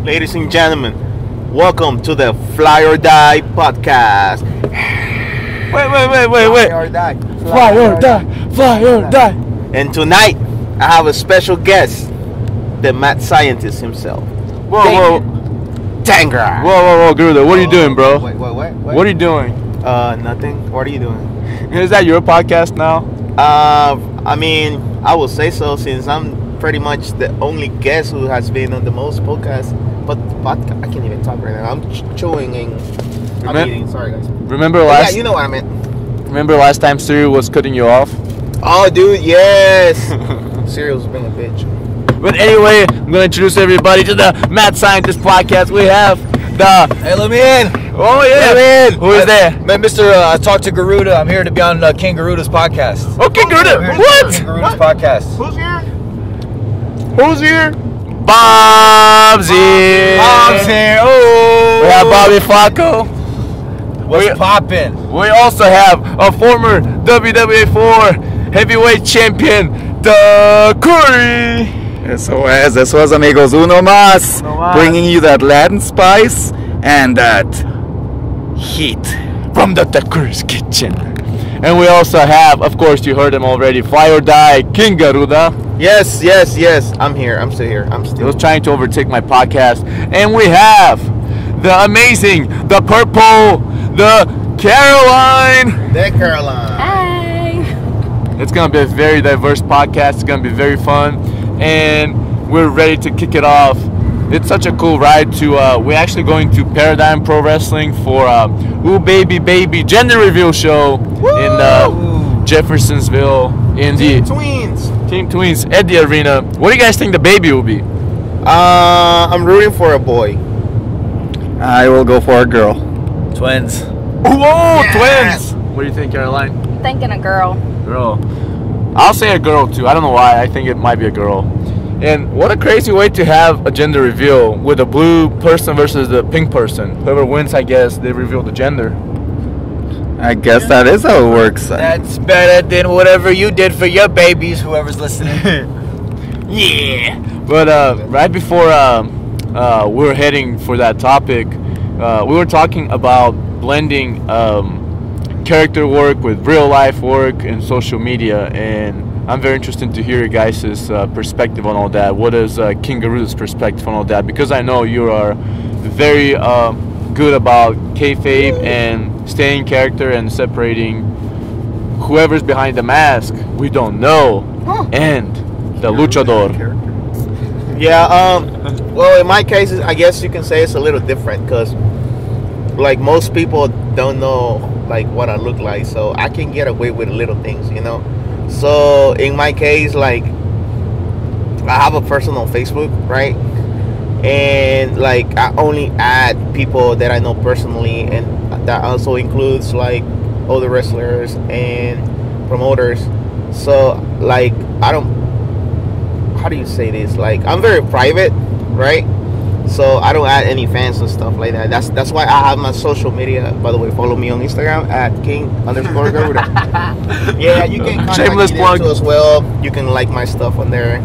Ladies and gentlemen, welcome to the Fly or Die podcast. Wait. Fly or die. Fly or die. And tonight, I have a special guest, the mad scientist himself. Whoa. Tangra. Whoa, Garuda. What are you doing, bro? Wait. What are you doing? Nothing. What are you doing? Is that your podcast now? I mean, I will say so since I'm pretty much the only guest who has been on the most podcasts. But podcast, I can't even talk right now. I'm chewing and I'm eating. Sorry, guys. Remember Yeah, you know what I meant. Remember last time Siri was cutting you off? Oh, dude, yes. Cereal's being a bitch. But anyway, I'm gonna introduce everybody to the Mad Scientist podcast. We have the. Hey, let me in. Oh yeah. Let me in. Who is there? Man, Mr. I talked to Garuda. I'm here to be on King Garuda's podcast. Okay, Garuda. I'm here to be on What? King Garuda's podcast. Who's here? Bob's here. Bob's here. Oh. We have Bobby Flaco. What's poppin'? We also have a former WWA4 heavyweight champion, Takuri. Eso es, amigos. Uno más. Bringing you that Latin spice and that heat. From the Takuri's kitchen. And we also have, of course, you heard him already, Fly or Die, King Garuda. Yes. I'm here. I'm still here. He was trying to overtake my podcast. And we have the amazing, the purple, the Karoline. There, Karoline. Hi. It's going to be a very diverse podcast. It's going to be very fun. And we're ready to kick it off. It's such a cool ride to, we're actually going to Paradigm Pro Wrestling for Ooh Baby gender reveal show in Jeffersonsville in the Team Tweens at the arena. What do you guys think the baby will be? I'm rooting for a boy. I will go for a girl. Twins. Whoa, twins! What do you think, Caroline? Thinking a girl. Girl. I'll say a girl too. I don't know why. I think it might be a girl. And what a crazy way to have a gender reveal with a blue person versus the pink person. Whoever wins, I guess, they reveal the gender. I guess that is how it works. That's better than whatever you did for your babies, whoever's listening. Yeah. But right before we were heading for that topic, we were talking about blending character work with real life work and social media, and I'm very interested to hear your guys' perspective on all that. What is King Garuda's perspective on all that? Because I know you are very good about kayfabe and staying in character and separating whoever's behind the mask we don't know and the luchador. Yeah, well, in my case, I guess you can say it's a little different because, like, most people don't know, like, what I look like, so I can get away with little things, you know? So, in my case, like, I have a person on Facebook, right? And, like, I only add people that I know personally, and that also includes, like, other wrestlers and promoters. So, like, I don't, how do you say this? Like, I'm very private, right? So I don't add any fans and stuff like that. That's why I have my social media. By the way, follow me on Instagram at king_Garuda. Yeah, you can contact Shameless me plug there too as well. You can like my stuff on there,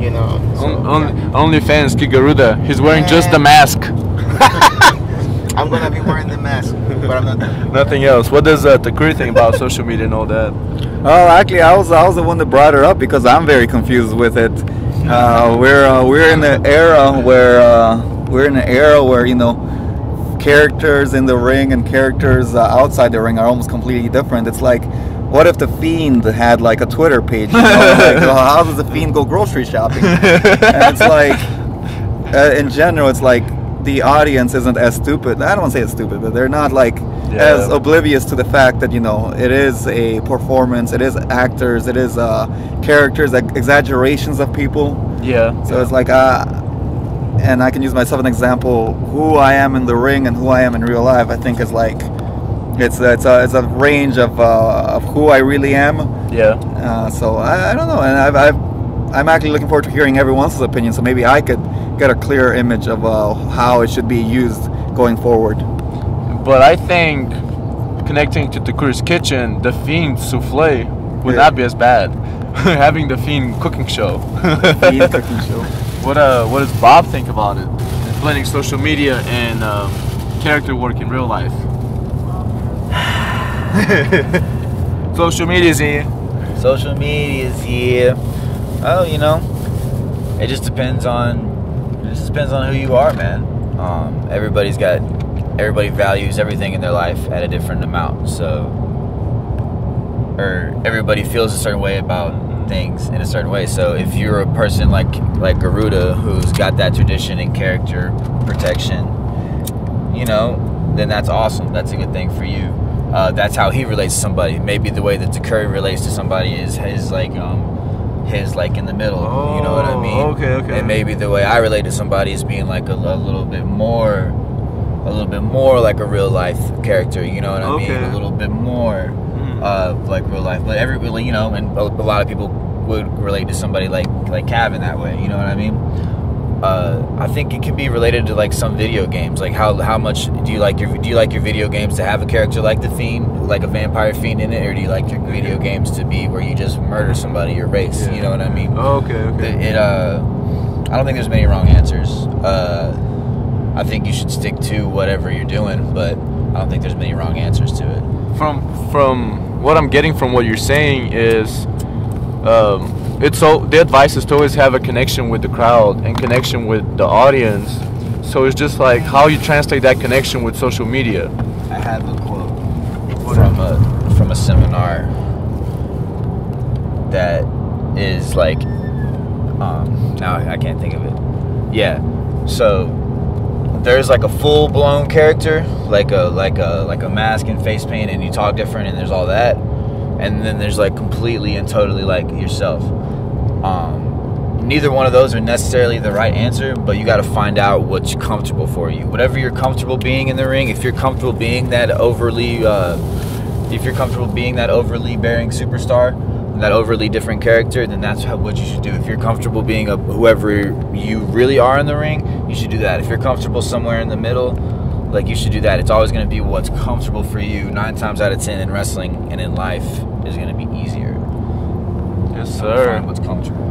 you know. So, Only fans, King Garuda. He's wearing just the mask. I'm gonna be wearing the mask, but I'm not. Nothing else. What does Takuri think about social media and all that? Oh, actually, I was the one that brought her up because I'm very confused with it. We're in an era where you know, characters in the ring and characters outside the ring are almost completely different. It's like, what if the Fiend had like a Twitter page? You know? Like, how does the Fiend go grocery shopping? And it's like, in general, it's like the audience isn't as stupid. I don't want to say it's stupid, but they're not like as oblivious to the fact that, you know, it is a performance, it is actors, it is characters, exaggerations of people. Yeah. So it's like, and I can use myself as an example. Who I am in the ring and who I am in real life, I think is like, it's a range of who I really am. Yeah. So I don't know, and I'm actually looking forward to hearing everyone's opinion. So maybe I could get a clearer image of how it should be used going forward. But I think connecting to Takuri's kitchen, the Fiend souffle would not be as bad. Having the Fiend cooking show. Fiend cooking show. What does Bob think about it? blending social media and character work in real life? Social media's here. Social media's here. Oh, you know, it just depends on who you are, man. Everybody values everything in their life at a different amount. So, or everybody feels a certain way about things in a certain way. So if you're a person like Garuda, who's got that tradition in character protection, you know, then that's awesome. That's a good thing for you. That's how he relates to somebody. Maybe the way that Takuri relates to somebody is his like in the middle. Oh, you know what I mean? Okay. And maybe the way I relate to somebody is being like a little bit more like a real life character. You know what I mean? A little bit more like real life. But everybody, you know, and a lot of people would relate to somebody like Cav in that way. You know what I mean? I think it can be related to like some video games. Like how much do you like your video games to have a character like the Fiend, like a vampire fiend in it, or do you like your video games to be where you just murder somebody or race? You know what I mean? Okay. I don't think there's many wrong answers. I think you should stick to whatever you're doing, but I don't think there's many wrong answers to it. From what I'm getting from what you're saying is, the advice is to always have a connection with the crowd and connection with the audience. So it's just like how you translate that connection with social media. I have a quote from a seminar that is like, now I can't think of it. Yeah, so there's like a full blown character, like a mask and face paint, and you talk different, and there's all that, and then there's like completely and totally like yourself. Neither one of those are necessarily the right answer, but you got to find out what's comfortable for you. Whatever you're comfortable being in the ring, if you're comfortable being that overly bearing superstar, that overly different character, then that's what you should do. If you're comfortable being whoever you really are in the ring, you should do that. If you're comfortable somewhere in the middle, like, you should do that. It's always going to be what's comfortable for you. 9 times out of 10 in wrestling and in life is going to be easier. Yes, sir. Find what's comfortable.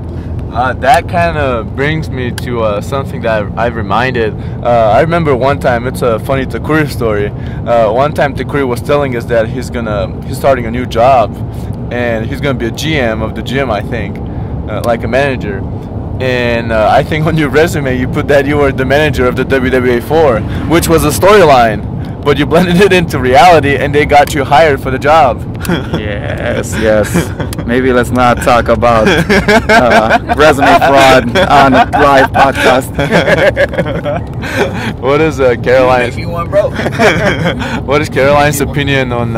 That kind of brings me to something that I've reminded. I remember one time, it's a funny Takuri story. One time Takuri was telling us that he's starting a new job, and he's gonna be a GM of the gym, I think, like a manager. And I think on your resume you put that you were the manager of the WWA 4, which was a storyline, but you blended it into reality, and they got you hired for the job. Yes. Maybe let's not talk about resume fraud on a live podcast. What is Karoline's? If you want, bro. What is Karoline's opinion on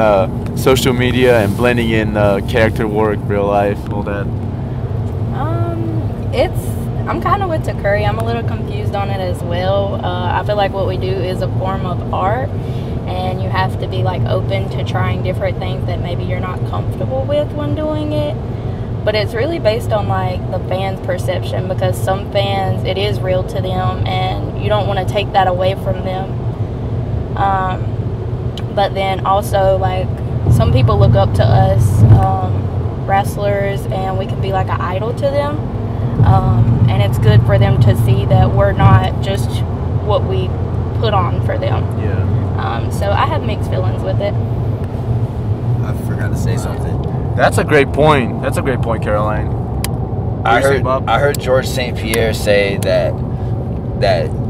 social media and blending in character work, real life, all that? I'm kind of with Takuri. I'm a little confused on it as well. I feel like what we do is a form of art, and you have to be like open to trying different things that maybe you're not comfortable with when doing it. But it's really based on like the fans' perception, because some fans, it is real to them, and you don't want to take that away from them. But then also, like, some people look up to us wrestlers, and we can be like an idol to them. And it's good for them to see that we're not just what we put on for them. Yeah. So I have mixed feelings with it. I forgot to say something. That's a great point. That's a great point, Karoline. I heard George St. Pierre say that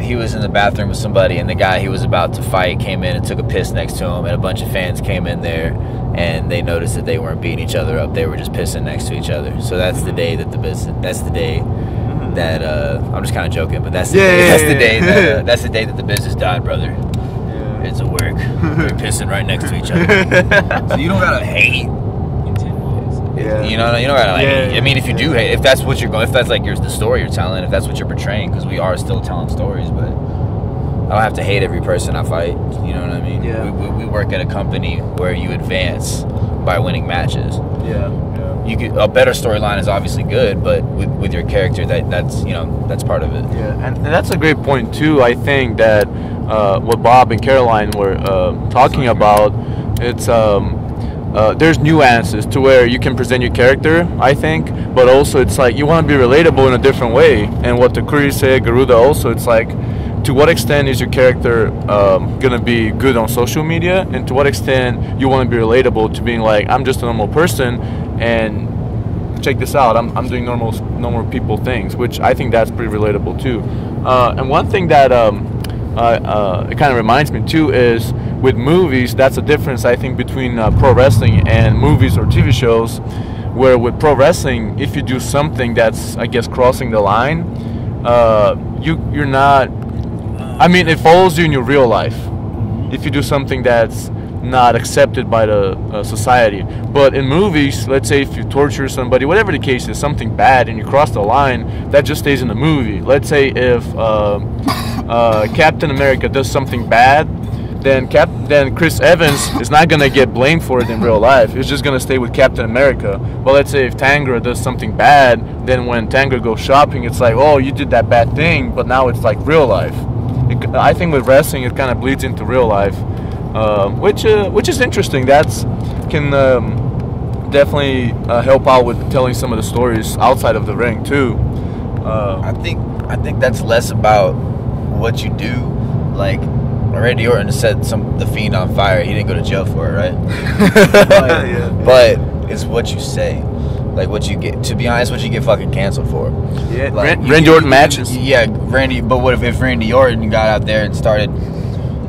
he was in the bathroom with somebody, and the guy he was about to fight came in and took a piss next to him, and a bunch of fans came in there, and they noticed that they weren't beating each other up. They were just pissing next to each other. So that's the day that I'm just kind of joking, but that's the day that the business died, brother. Yeah. It's a work. They're pissing right next to each other. So you don't gotta hate. Yeah. You don't gotta like hate. I mean, if you do hate, if that's what you're going, if that's like the story you're telling, if that's what you're portraying, because we are still telling stories, but I don't have to hate every person I fight. You know what I mean? Yeah. We work at a company where you advance by winning matches. Yeah. A better storyline is obviously good, but with your character, that's part of it. Yeah, and that's a great point too. I think that what Bob and Karoline were talking about, it's there's nuances to where you can present your character, I think, but also it's like you want to be relatable in a different way. And what Takuri said, Garuda also, it's like to what extent is your character gonna be good on social media, and to what extent you want to be relatable to being like, I'm just a normal person, and check this out, I'm doing normal people things, which I think that's pretty relatable too. And one thing that it kind of reminds me too is with movies, that's a difference I think between pro wrestling and movies or TV shows, where with pro wrestling, if you do something that's, I guess, crossing the line, you're not, I mean, it follows you in your real life if you do something that's not accepted by the society. But in movies, let's say if you torture somebody, whatever the case is, something bad, and you cross the line, that just stays in the movie. Let's say if Captain America does something bad, then Chris Evans is not gonna get blamed for it in real life. It's just gonna stay with Captain America. But let's say if Tangra does something bad, then when Tangra goes shopping, it's like, oh, you did that bad thing, but now it's like real life. I think with wrestling, it kind of bleeds into real life, which is interesting. That's can definitely help out with telling some of the stories outside of the ring too. I think that's less about what you do, like. Randy Orton set the Fiend on fire. He didn't go to jail for it, right? But it's what you say, like what you get. To be honest, what you get fucking canceled for. Yeah, like, Randy Orton matches. Yeah, Randy. But what if Randy Orton got out there and started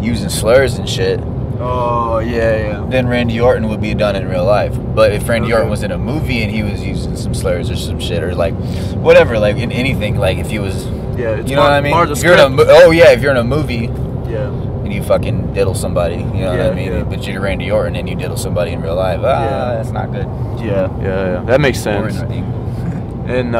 using slurs and shit? Oh yeah. Then Randy Orton would be done in real life. But if Randy Orton was in a movie and he was using some slurs or some shit or like whatever, like in anything, like if he was, it's you know what I mean? If you're in a movie, and you fucking diddle somebody, you know what I mean? Yeah. But you're Randy Orton and you diddle somebody in real life. That's not good. Yeah. That makes sense. And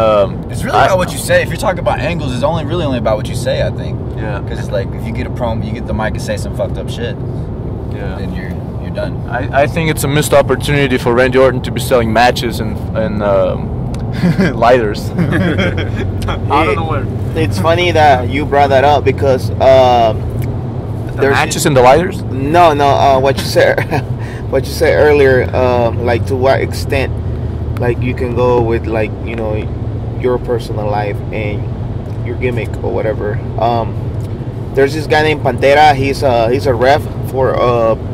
it's really about what you say. If you're talking about angles, it's only about what you say, I think. Yeah. Because it's like if you get a promo, you get the mic and say some fucked up shit. Yeah. Then you're done. I think it's a missed opportunity for Randy Orton to be selling matches and lighters. Out of nowhere. It's funny that you brought that up because the matches and the lighters? No. What you said, earlier, like to what extent, like you can go with like your personal life and your gimmick or whatever. There's this guy named Pantera. He's a ref for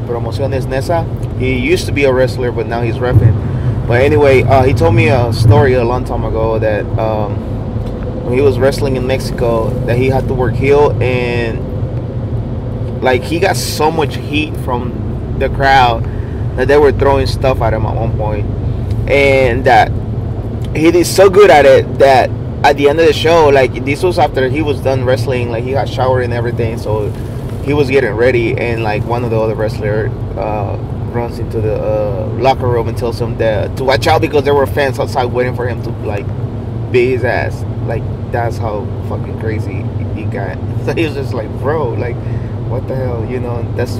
Promociones Nesa. He used to be a wrestler, but now he's reffing. But anyway, he told me a story a long time ago that when he was wrestling in Mexico, that he had to work heel, and like he got so much heat from the crowd that they were throwing stuff at him at one point, and that he did so good at it that at the end of the show, like this was after he was done wrestling, like he got showered and everything, so he was getting ready, and like one of the other wrestlers runs into the locker room and tells him that to watch out because there were fans outside waiting for him to like beat his ass. Like that's how fucking crazy he got. So he was just like, bro, like what the hell, that's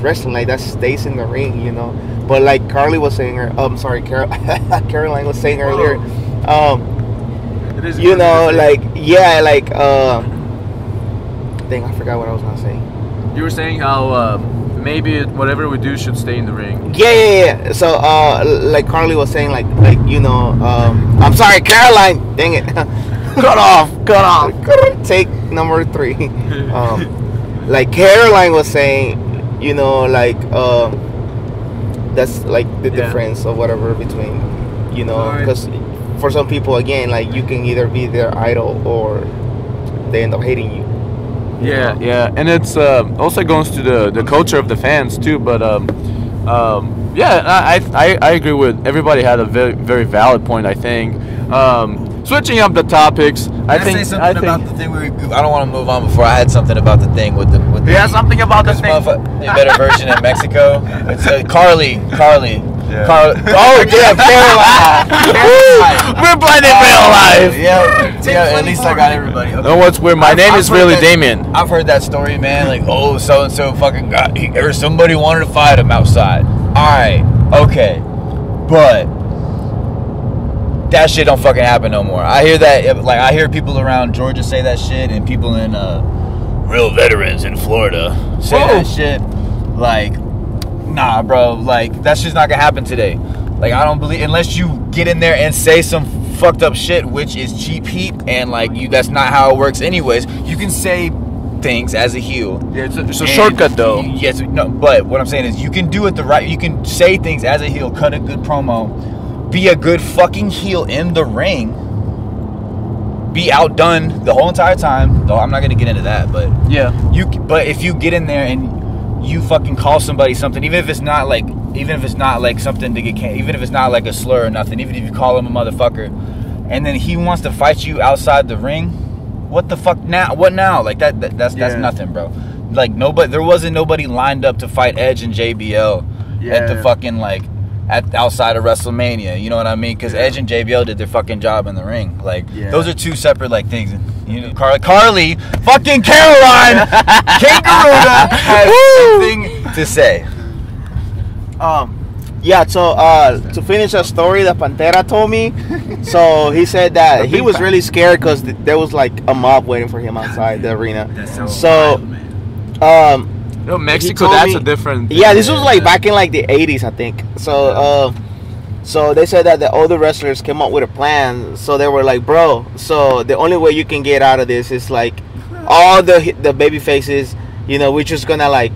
wrestling, like that stays in the ring, But like Carly was saying, Karoline was saying earlier, dang, I forgot what I was gonna say. You were saying how maybe whatever we do should stay in the ring. Yeah. So like Carly was saying, like I'm sorry, Karoline. Dang it. Cut off. Take number 3. Like Karoline was saying, that's like the difference or whatever between, because for some people, again, like you can either be their idol or they end up hating you. Yeah, and it's also goes to the culture of the fans too. But I agree with everybody. Had a very very valid point. I think. Switching up the topics, I think about the thing I don't want to move on before I had something about the thing with the. Yeah, something about the thing. The better version in Mexico. It's Carly. Yeah. Karoline. We're playing in real life. Yeah. At least I got everybody. Okay. No, what's weird? My name is really Damien. I've heard that story, man. Like, so and so fucking or somebody wanted to fight him outside. All right, okay, but that shit don't fucking happen no more. I hear that. Like, I hear people around Georgia say that shit, and people in real veterans in Florida say that shit. Like, nah, bro. Like, that's just not gonna happen today. Like, I don't believe, unless you get in there and say some fucked up shit, which is cheap heat, and like that's not how it works anyways. You can say things as a heel. Yeah, it's a shortcut though. Yes, no, but what I'm saying is you can do it the right. You can say things as a heel, cut a good promo, be a good fucking heel in the ring, be outdone the whole entire time. Though I'm not gonna get into that, but yeah, But if you get in there and you fucking call somebody something, even if it's not like something to get, even if it's not like a slur or nothing, even if you call him a motherfucker, and then he wants to fight you outside the ring. What the fuck now? What now? Like that's nothing, bro. Like there wasn't nobody lined up to fight Edge and JBL at the fucking outside of WrestleMania. You know what I mean? Because Edge and JBL did their fucking job in the ring. Like those are two separate things. You know, Carly, fucking Karoline, King Garuda has something to say. Yeah, so to finish a story that Pantera told me, so he said that he was really scared because there was like a mob waiting for him outside the arena. So, Mexico, that's a different thing. Yeah, this was like back in like the 80s, I think. So, so they said that the older wrestlers came up with a plan. So they were like, bro, so the only way you can get out of this is like all the baby faces, you know, we're just gonna like,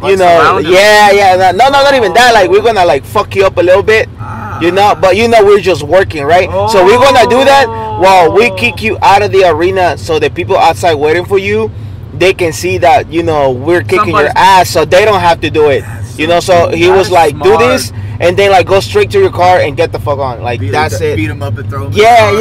you know, not even that. Like we're gonna like fuck you up a little bit, you know. But you know we're just working, right? So we're gonna do that while we kick you out of the arena, so the people outside waiting for you, they can see that you know we're kicking your ass, so they don't have to do it. You know. So he was like, do this, and then like go straight to your car and get the fuck on. Like that's it. Beat him up and throw him. Yeah.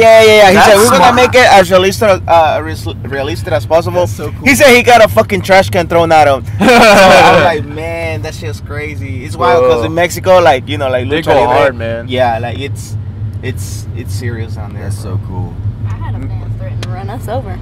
He said we're gonna make it as realistic as possible. So cool. He said he got a fucking trash can thrown at him. So I was like, man, that shit's crazy. It's wild because in Mexico, like you know, like they go hard, man. Yeah, like it's serious down there. That's so cool. I had a man threaten to run us over.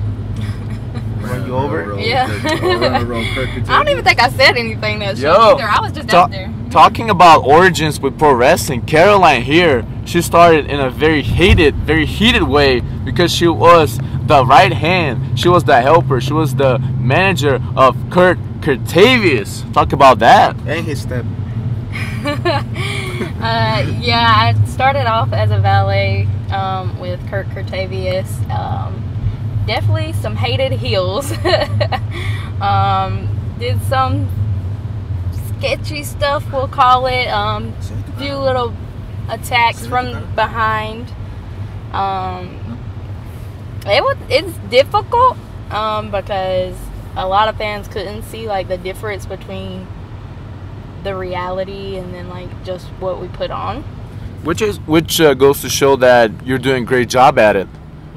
Run you over? Yeah. I don't even think I said anything that shit either. I was just out there. Talking about origins with pro wrestling, Karoline here, she started in a very heated way because she was the right hand. She was the helper. She was the manager of Kurt Curtavious. Talk about that. And his step. Yeah, I started off as a valet with Kurt Curtavious. Definitely some hated heels. Did some sketchy stuff, we'll call it. Few little attacks from behind. It's difficult because a lot of fans couldn't see like the difference between the reality and then like just what we put on. Which goes to show that you're doing a great job at it.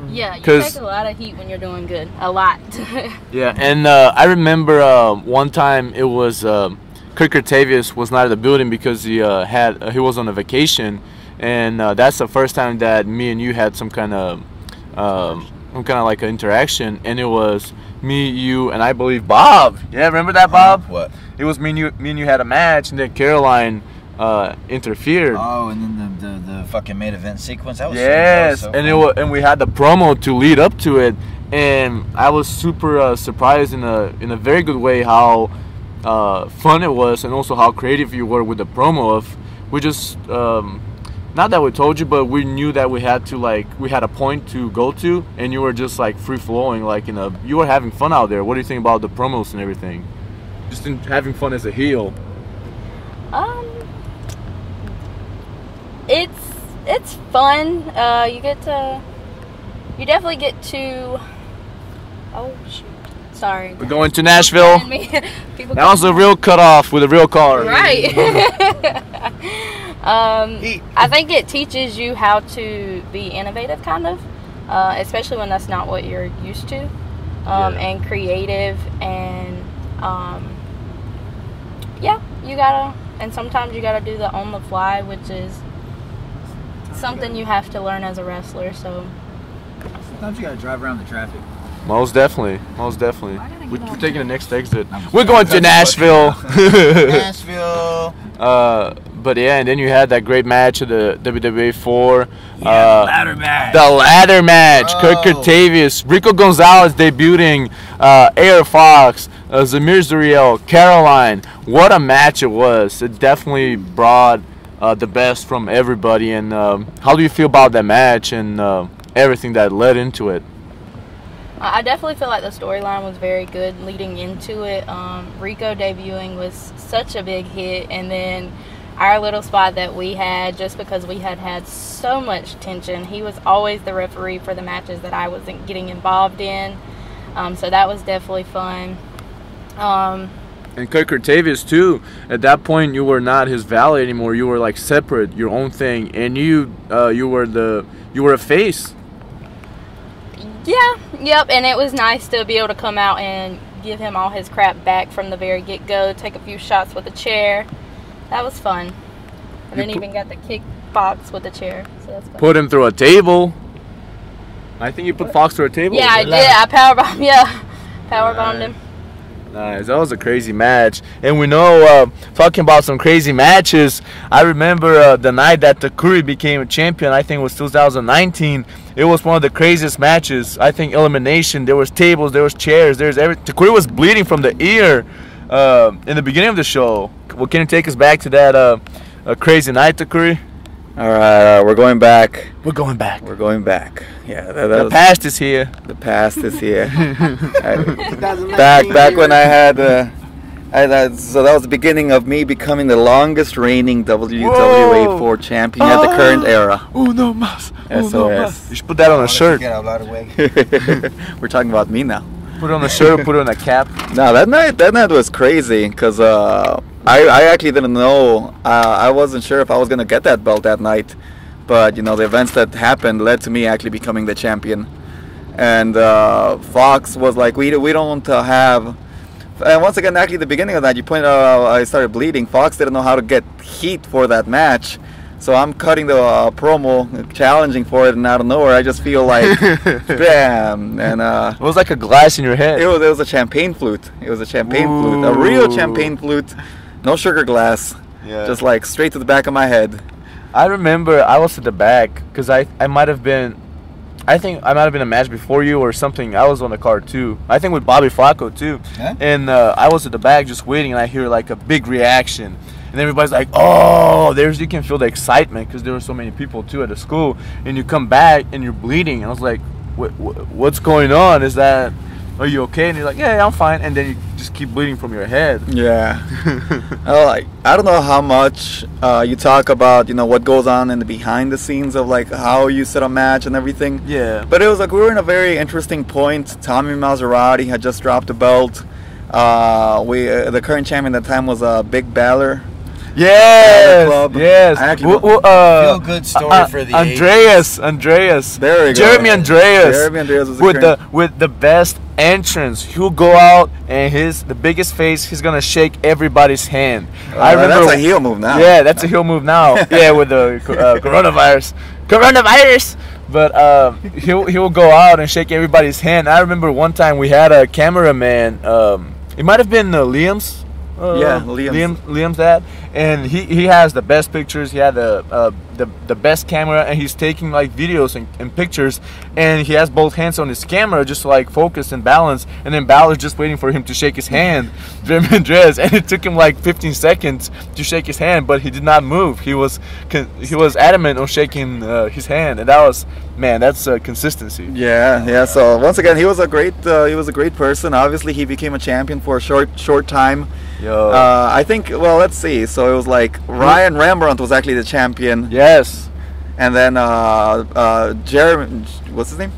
Yeah, you take a lot of heat when you're doing good. A lot. Yeah, and I remember one time it was Kurt Curtavious was not at the building because he was on a vacation, and that's the first time that me and you had some kind of like an interaction, and it was me, you, and I believe Bob. Yeah, remember that, Bob? What? It was me and you had a match, and then Karoline interfered. Oh, and then the fucking main event sequence. That was so and we had the promo to lead up to it, and I was super surprised in a very good way how fun it was, and also how creative you were with the promo. Of we just not that we told you, but we knew that we had a point to go to, and you were just like free flowing, like you were having fun out there. What do you think about the promos and everything? Just having fun as a heel. It's fun. You definitely get to. Oh shoot! Sorry. We're going to Nashville. That was a real cutoff with a real car. Right. I think it teaches you how to be innovative, kind of, especially when that's not what you're used to, and creative, and you gotta. And sometimes you gotta do the on the fly, which is something you have to learn as a wrestler. So sometimes you gotta drive around the traffic. Most definitely. We're taking the next exit. We're going to Nashville. But yeah, and then you had that great match of the WWE 4. The ladder match. The ladder match. Kurt Curtavious, Rico Gonzalez debuting, Air Fox, Zamir Zuriel, Karoline. What a match it was. It definitely brought the best from everybody. And how do you feel about that match and everything that led into it? I definitely feel like the storyline was very good leading into it. Rico debuting was such a big hit, and then our little spot that we had, just because we had so much tension. He was always the referee for the matches that I wasn't getting involved in, so that was definitely fun. And Kirk Cortavius too. At that point, you were not his valet anymore. You were like separate, your own thing, and you were a face. Yeah, yep, and it was nice to be able to come out and give him all his crap back from the very get-go, take a few shots with a chair. That was fun. And then even got the kick Fox with the chair, so that's fun. Put him through a table. I think you put Fox through a table. Yeah, I did. I powerbombed him. Nice. That was a crazy match. And we know, talking about some crazy matches, I remember the night that Takuri became a champion, I think it was 2019. It was one of the craziest matches. I think elimination. There was tables, there was chairs, there's everything. Takuri was bleeding from the ear in the beginning of the show. Well, can you take us back to that crazy night, Takuri? All right, we're going back. We're going back. We're going back. Yeah, the past is here. The past is here. back when I had, so that was the beginning of me becoming the longest reigning WWA 4 champion at the current era. Uno más. SOS. You should put that on a shirt. We're talking about me now. Put it on a shirt, put it on a cap. No, that night was crazy because I actually didn't know. I wasn't sure if I was gonna get that belt that night, but you know the events that happened led to me actually becoming the champion. And Fox was like, we don't have. And once again, actually, the beginning of that, you pointed out I started bleeding. Fox didn't know how to get heat for that match. So I'm cutting the promo, challenging for it, and out of nowhere, I just feel like, bam! And it was like a glass in your head. It was a champagne flute. It was a champagne flute, a real champagne flute, no sugar glass, just like straight to the back of my head. I remember I was at the back because I might have been, I think I might have been a match before you or something. I was on the card too. I think with Bobby Flaco too. Yeah? And I was at the back just waiting, and I hear like a big reaction. And everybody's like, oh, you can feel the excitement because there were so many people too at the school. And you come back and you're bleeding. And I was like, what's going on? Are you okay? And you're like, yeah, I'm fine. And then you just keep bleeding from your head. Yeah. I don't know how much you talk about, you know, what goes on in the behind the scenes of like how you set a match and everything. Yeah. But it was like we were in a very interesting point. Tommy Maserati had just dropped the belt. The current champion at the time was Big Balor. Yes, yes. Feel good story for the Andreas. There we go. Jeremy Andreas was with the best entrance. He'll go out and the biggest face. He's gonna shake everybody's hand. I remember that's a heel move now. Yeah, that's a heel move now. Yeah, with the coronavirus. But he'll go out and shake everybody's hand. I remember one time we had a cameraman. It might have been Liam's. Liam's dad, and he has the best pictures. He had the best camera, and he's taking like videos and pictures, and he has both hands on his camera just like focus and balance, and then Balor's just waiting for him to shake his hand, Jeremy Andreas, and it took him like 15 seconds to shake his hand, but he did not move. He was adamant on shaking his hand, and that's consistency. Yeah. So once again, he was a great person. Obviously, he became a champion for a short time. I think. Well, let's see. So it was like Ryan Rembrandt was actually the champion. Yes. And then Jeremy, what's his name?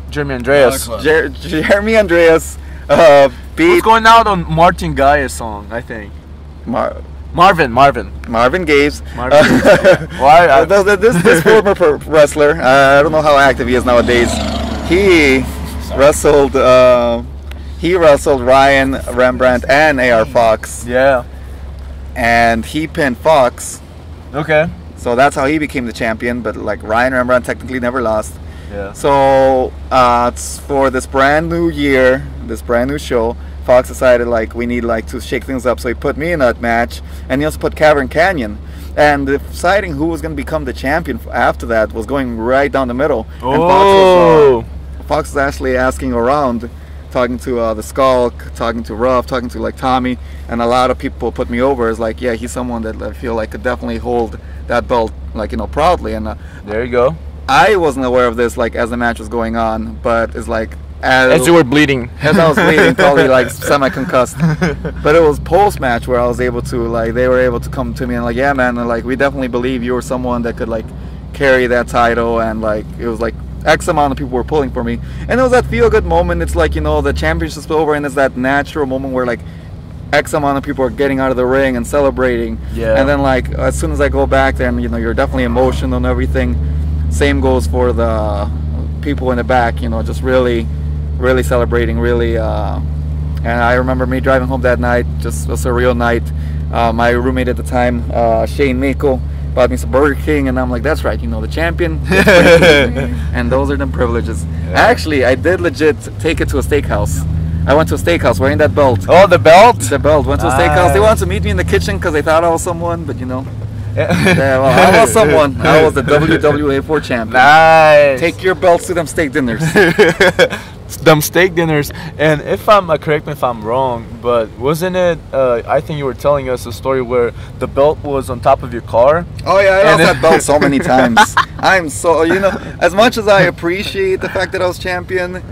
Jeremy Andreas. Jeremy Andreas beat. Who's going out on Martin Gaia's song? I think. Marvin Gaze. Why? This former wrestler. I don't know how active he is nowadays. He wrestled. He wrestled Ryan Rembrandt and AR Fox. Yeah. And he pinned Fox. Okay. So that's how he became the champion. But like Ryan Rembrandt technically never lost. Yeah. So for this brand new year, this brand new show, Fox decided like we need like to shake things up. So he put me in that match, and he also put Cavern Canyon. And deciding who was going to become the champion after that was going right down the middle. Oh. And Fox was actually asking around, talking to the Skulk, talking to Ruff, talking to like Tommy, and a lot of people put me over as like, yeah, he's someone that I feel like could definitely hold that belt, like, you know, proudly. And there you go. I wasn't aware of this like as the match was going on, but it's like As you were bleeding. As I was bleeding, probably like semi-concussed. But it was post-match where I was able to, like, they were able to come to me and like, yeah, man, and, like, we definitely believe you were someone that could, like, carry that title, and, like, it was like X amount of people were pulling for me. And it was that feel-good moment. It's like, you know, the championship's over, and it's that natural moment where, like, X amount of people are getting out of the ring and celebrating. Yeah. And then, like, as soon as I go back there, and, you know, you're definitely emotional and everything. Same goes for the people in the back, you know, just really celebrating, really. And I remember me driving home that night, just a surreal night. My roommate at the time, Shane Miko, bought me some Burger King, and I'm like, that's right, you know, the champion. And those are the privileges. Yeah. Actually, I did legit take it to a steakhouse. I went to a steakhouse wearing that belt. Oh, the belt? The belt. Went to a steakhouse. They wanted to meet me in the kitchen because they thought I was someone, but you know. Yeah, well, I was someone. I was the WWA4 champion. Nice. Take your belts to them steak dinners. Them steak dinners. And if I'm correct me if I'm wrong, but wasn't it? I think you were telling us a story where the belt was on top of your car. Oh yeah, I lost that belt so many times. I'm so, you know, as much as I appreciate the fact that I was champion,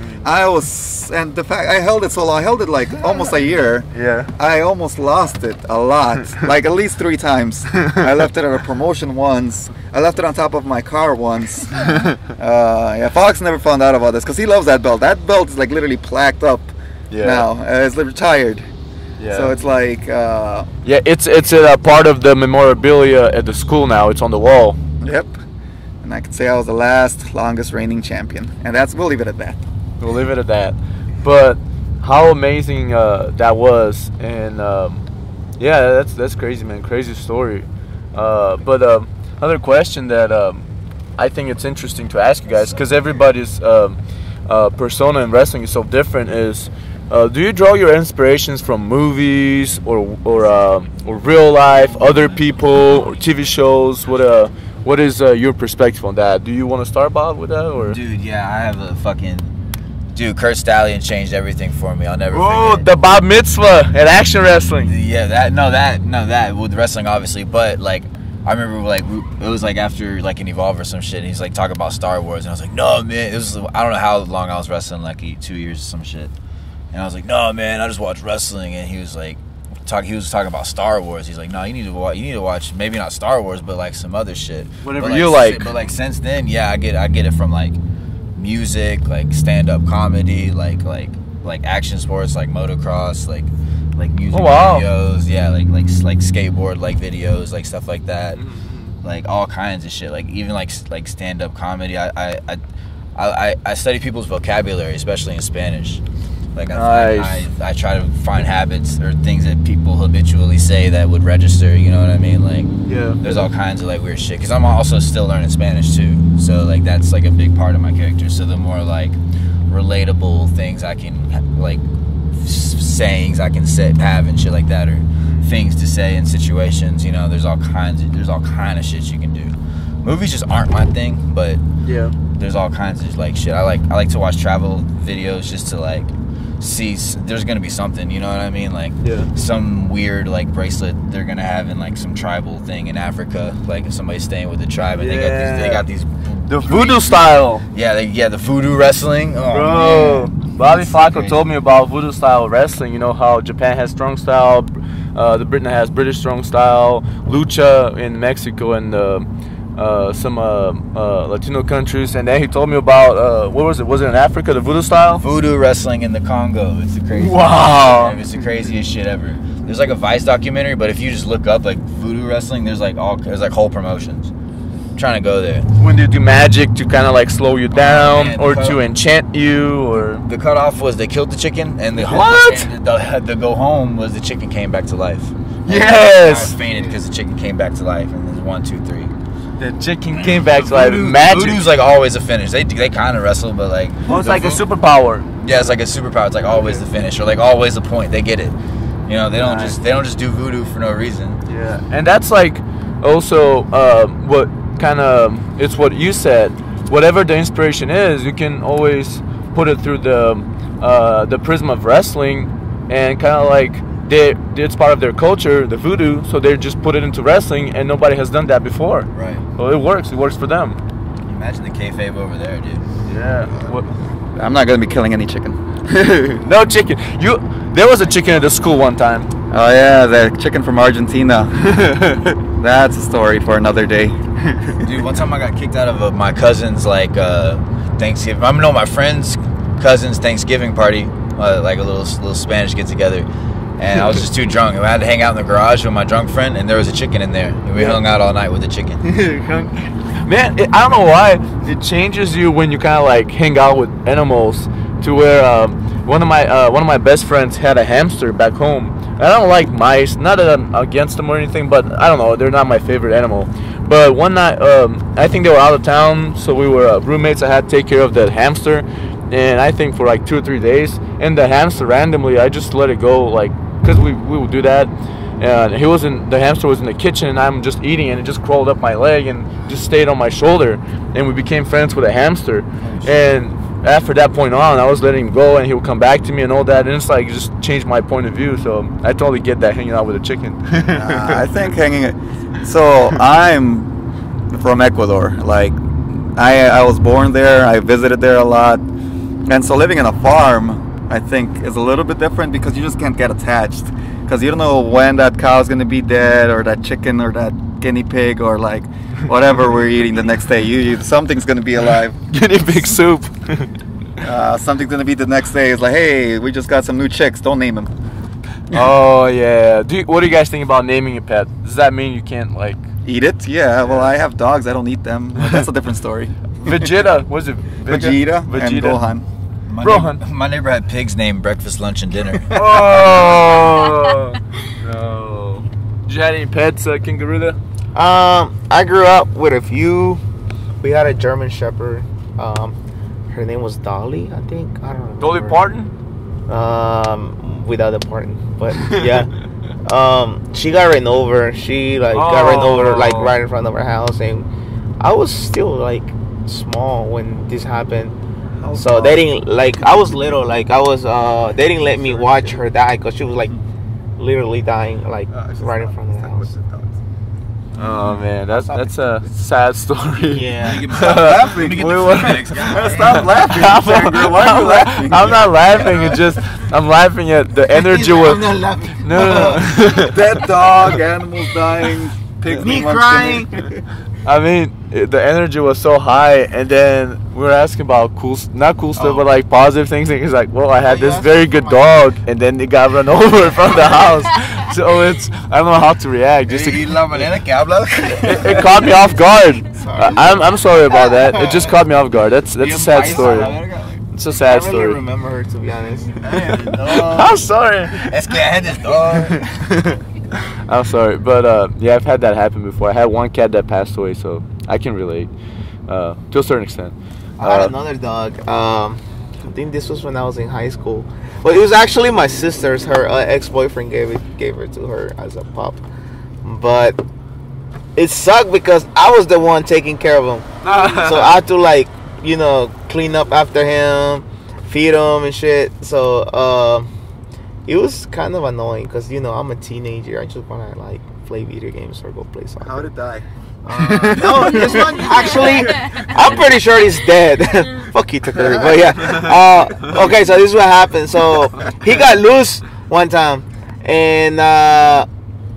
and the fact I held it so long, I held it like almost a year. Yeah. I almost lost it a lot, like at least 3 times. I left it at a promotion once. I left it on top of my car once. Yeah, Fox never found out about this because he loves that belt. That belt is like literally plaqued up now. It's retired. Yeah. So it's like. Yeah, it's a part of the memorabilia at the school now. It's on the wall. Yep. And I could say I was the longest reigning champion, and we'll leave it at that. We'll leave it at that. But how amazing that was, and yeah, that's crazy, man. Crazy story. But another question that I think it's interesting to ask you guys, because everybody's persona in wrestling is so different, is do you draw your inspirations from movies or real life, other people, or TV shows? What is your perspective on that? Do you want to start, Bob, with that? Or? Dude, yeah, I have a fucking... Dude, Kurt Stallion changed everything for me. I'll never forget. Oh, the Bob Mitzvah at Action Wrestling. Yeah, that with wrestling, obviously. But, like, I remember, like, it was, like, after, like, an Evolve or some shit. And he's, like, talking about Star Wars. And I was like, no, man. It was, I don't know how long I was wrestling, like, 2 years or some shit. And I was like, no, man, I just watch wrestling. And he was, like, he was talking about Star Wars. He's like, no, you need to watch maybe not Star Wars, but, like, some other shit. Whatever you like. But, like, since then, yeah, I get it from, like, music, like stand-up comedy, like action sports, like motocross, like music videos, yeah, like skateboard, like videos, like stuff like that, like all kinds of shit, like even like stand-up comedy. I study people's vocabulary, especially in Spanish. Like I try to find habits or things that people habitually say that would register, you know what I mean? Like, yeah, there's all kinds of like weird shit, because I'm also still learning Spanish too, so like that's like a big part of my character. So the more like relatable things I can, like sayings I can have and shit like that, or things to say in situations, you know, there's all kind of shit you can do. Movies just aren't my thing, but yeah, there's all kinds of like shit. I like to watch travel videos just to like see there's gonna be something, you know what I mean, like some weird like bracelet they're gonna have in like some tribal thing in Africa, like if somebody's staying with the tribe and they got these the voodoo style, the voodoo wrestling. Oh, bro, man. Bobby Flaco told me about voodoo style wrestling. You know how Japan has strong style, the Britain has British strong style, lucha in Mexico, and some Latino countries. And then he told me about what was it in Africa, the voodoo style? Voodoo wrestling in the Congo. It's the craziest it's the craziest shit ever. There's like a Vice documentary, but if you just look up like voodoo wrestling, there's like whole promotions. I'm trying to go there. When they do magic to kind of like slow you down, or to enchant you, or the cutoff was they killed the chicken, and the go home was the chicken came back to life. Yes, I fainted because the chicken came back to life, and there's 1, 2, 3. The chicken came back to life. Magic. Voodoo's like always a finish. They kind of wrestle, but like... Well, it's like a superpower. Yeah, it's like a superpower. It's like always the finish, or like always the point. They get it. You know, they don't just do voodoo for no reason. Yeah, and that's like also what kind of, it's what you said. Whatever the inspiration is, you can always put it through the prism of wrestling, and kind of like it's part of their culture, the voodoo, so they just put it into wrestling, and nobody has done that before. Right. Well, it works for them. Imagine the kayfabe over there, dude. Yeah. I'm not gonna be killing any chicken. No chicken. There was a chicken at the school one time. Oh yeah, the chicken from Argentina. That's a story for another day. Dude, one time I got kicked out of my cousin's like Thanksgiving. I know my friend's cousin's Thanksgiving party, like a little Spanish get together. And I was just too drunk. I had to hang out in the garage with my drunk friend, and there was a chicken in there. And we hung out all night with the chicken. Man, I don't know why it changes you when you kind of like hang out with animals. To where one of my best friends had a hamster back home. And I don't like mice. Not that I'm against them or anything, but I don't know. They're not my favorite animal. But one night, I think they were out of town, so we were roommates. I had to take care of the hamster, and I think for like 2 or 3 days. And the hamster randomly, I just let it go, like. Because we would do that, and the hamster was in the kitchen, and I'm just eating, and it just crawled up my leg and just stayed on my shoulder, and we became friends with a hamster. And after that point on, I was letting him go, and he would come back to me and all that, and it's like it just changed my point of view. So I totally get that hanging out with a chicken. I think so I'm from Ecuador. Like I was born there. I visited there a lot, and so living in a farm, I think, is a little bit different because you just can't get attached, because you don't know when that cow is going to be dead, or that chicken, or that guinea pig, or like whatever we're eating the next day. Something's going to be alive. Guinea pig soup. Something's going to be the next day. It's like, hey, we just got some new chicks. Don't name them. Oh yeah. What do you guys think about naming a pet? Does that mean you can't like eat it? Yeah. Well, I have dogs. I don't eat them. That's a different story. Vegeta. Was it Vegeta and Gohan. My neighbor had pigs named breakfast, lunch, and dinner. Oh no! Did you have any pets, King Garuda? I grew up with a few. We had a German Shepherd. Her name was Dolly, I think. I don't know. Dolly Parton? Without the Parton, but yeah. She got ran over. She got ran over like right in front of our house, and I was still like small when this happened. So they didn't I was little, they didn't let me watch her die because she was like literally dying right in front of the house. Oh man, that's a sad story. Yeah. Stop laughing. Stop laughing. Why are you laughing? I'm not laughing. It's just I'm laughing at the energy. I'm not laughing. No. Dead dog, animals dying, pigs me crying. I mean, the energy was so high, and then we were asking about not cool stuff, but like positive things. And he's like, "Well, I had this very good dog, and then it got run over from the house." So I don't know how to react. Just it caught me off guard. I'm sorry about that. It just caught me off guard. That's a sad story. It's a sad story. I don't really remember her, to be honest. I'm sorry. Es que I had this dog. I'm sorry, but yeah, I've had that happen before. I had one cat that passed away, so I can relate to a certain extent. I had another dog. I think this was when I was in high school. Well, it was actually my sister's. Her ex-boyfriend gave her to her as a pup, but it sucked because I was the one taking care of him. So I had to clean up after him, feed him and shit. So it was kind of annoying because I'm a teenager. I just want to play video games or go play soccer. How did it die? No, this one actually, I'm pretty sure he's dead. Fuck you, Takuri. But yeah. Okay, so this is what happened. So he got loose one time, and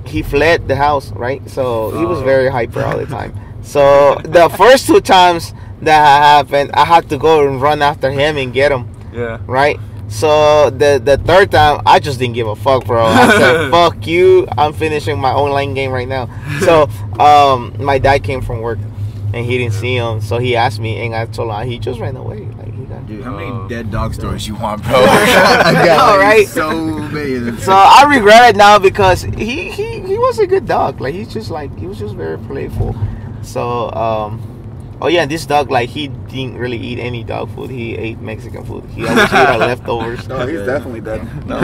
he fled the house. Right. So he was very hyper all the time. So the first 2 times that happened, I had to go and run after him and get him. Yeah. Right. So the third time, I just didn't give a fuck, bro. I said, fuck you. I'm finishing my online game right now. So my dad came from work, and he didn't see him. So he asked me, and I told him, he just ran away. Dude, how many dead dog stories you want, bro? I got right? So many. So I regret it now because he was a good dog. He was just very playful. So oh yeah, this dog, he didn't really eat any dog food. He ate Mexican food. He always ate our leftovers. No, he's definitely dead. No,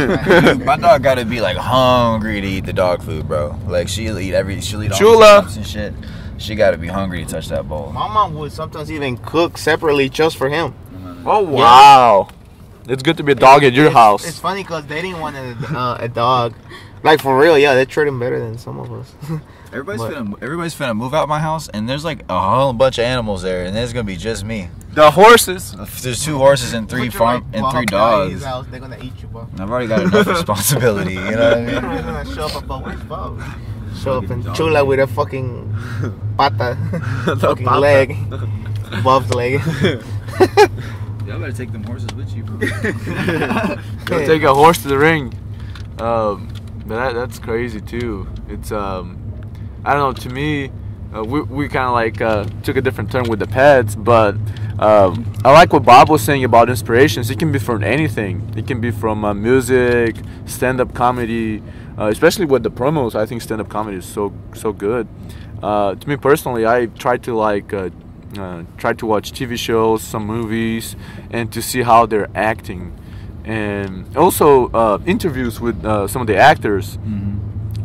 my dog gotta be hungry to eat the dog food, bro. She'll eat all the scraps and shit. She gotta be hungry to touch that bowl. My mom would sometimes even cook separately just for him. Oh wow, yeah. It's good to be a dog at your house. It's funny because they didn't want a dog. For real, yeah, they treat him better than some of us. Everybody's finna move out my house, and there's a whole bunch of animals there, and there's gonna be just me. The horses. There's 2 horses and 3 Put your, and 3 walk up to dogs. his house, they're gonna eat you, bro. I've already got enough responsibility. You know what I mean? They're gonna show up above which boat. Show up in Chula with a fucking pata, fucking pata. leg, Bob's leg. Y'all better take them horses with you, bro. Go take a horse to the ring. But that's crazy too. It's I don't know. To me, we kind of like took a different turn with the pets, but I like what Bob was saying about inspirations. It can be from anything. It can be from music, stand-up comedy, especially with the promos. I think stand-up comedy is so good. To me personally, I try to like try to watch TV shows, some movies, and to see how they're acting, and also interviews with some of the actors.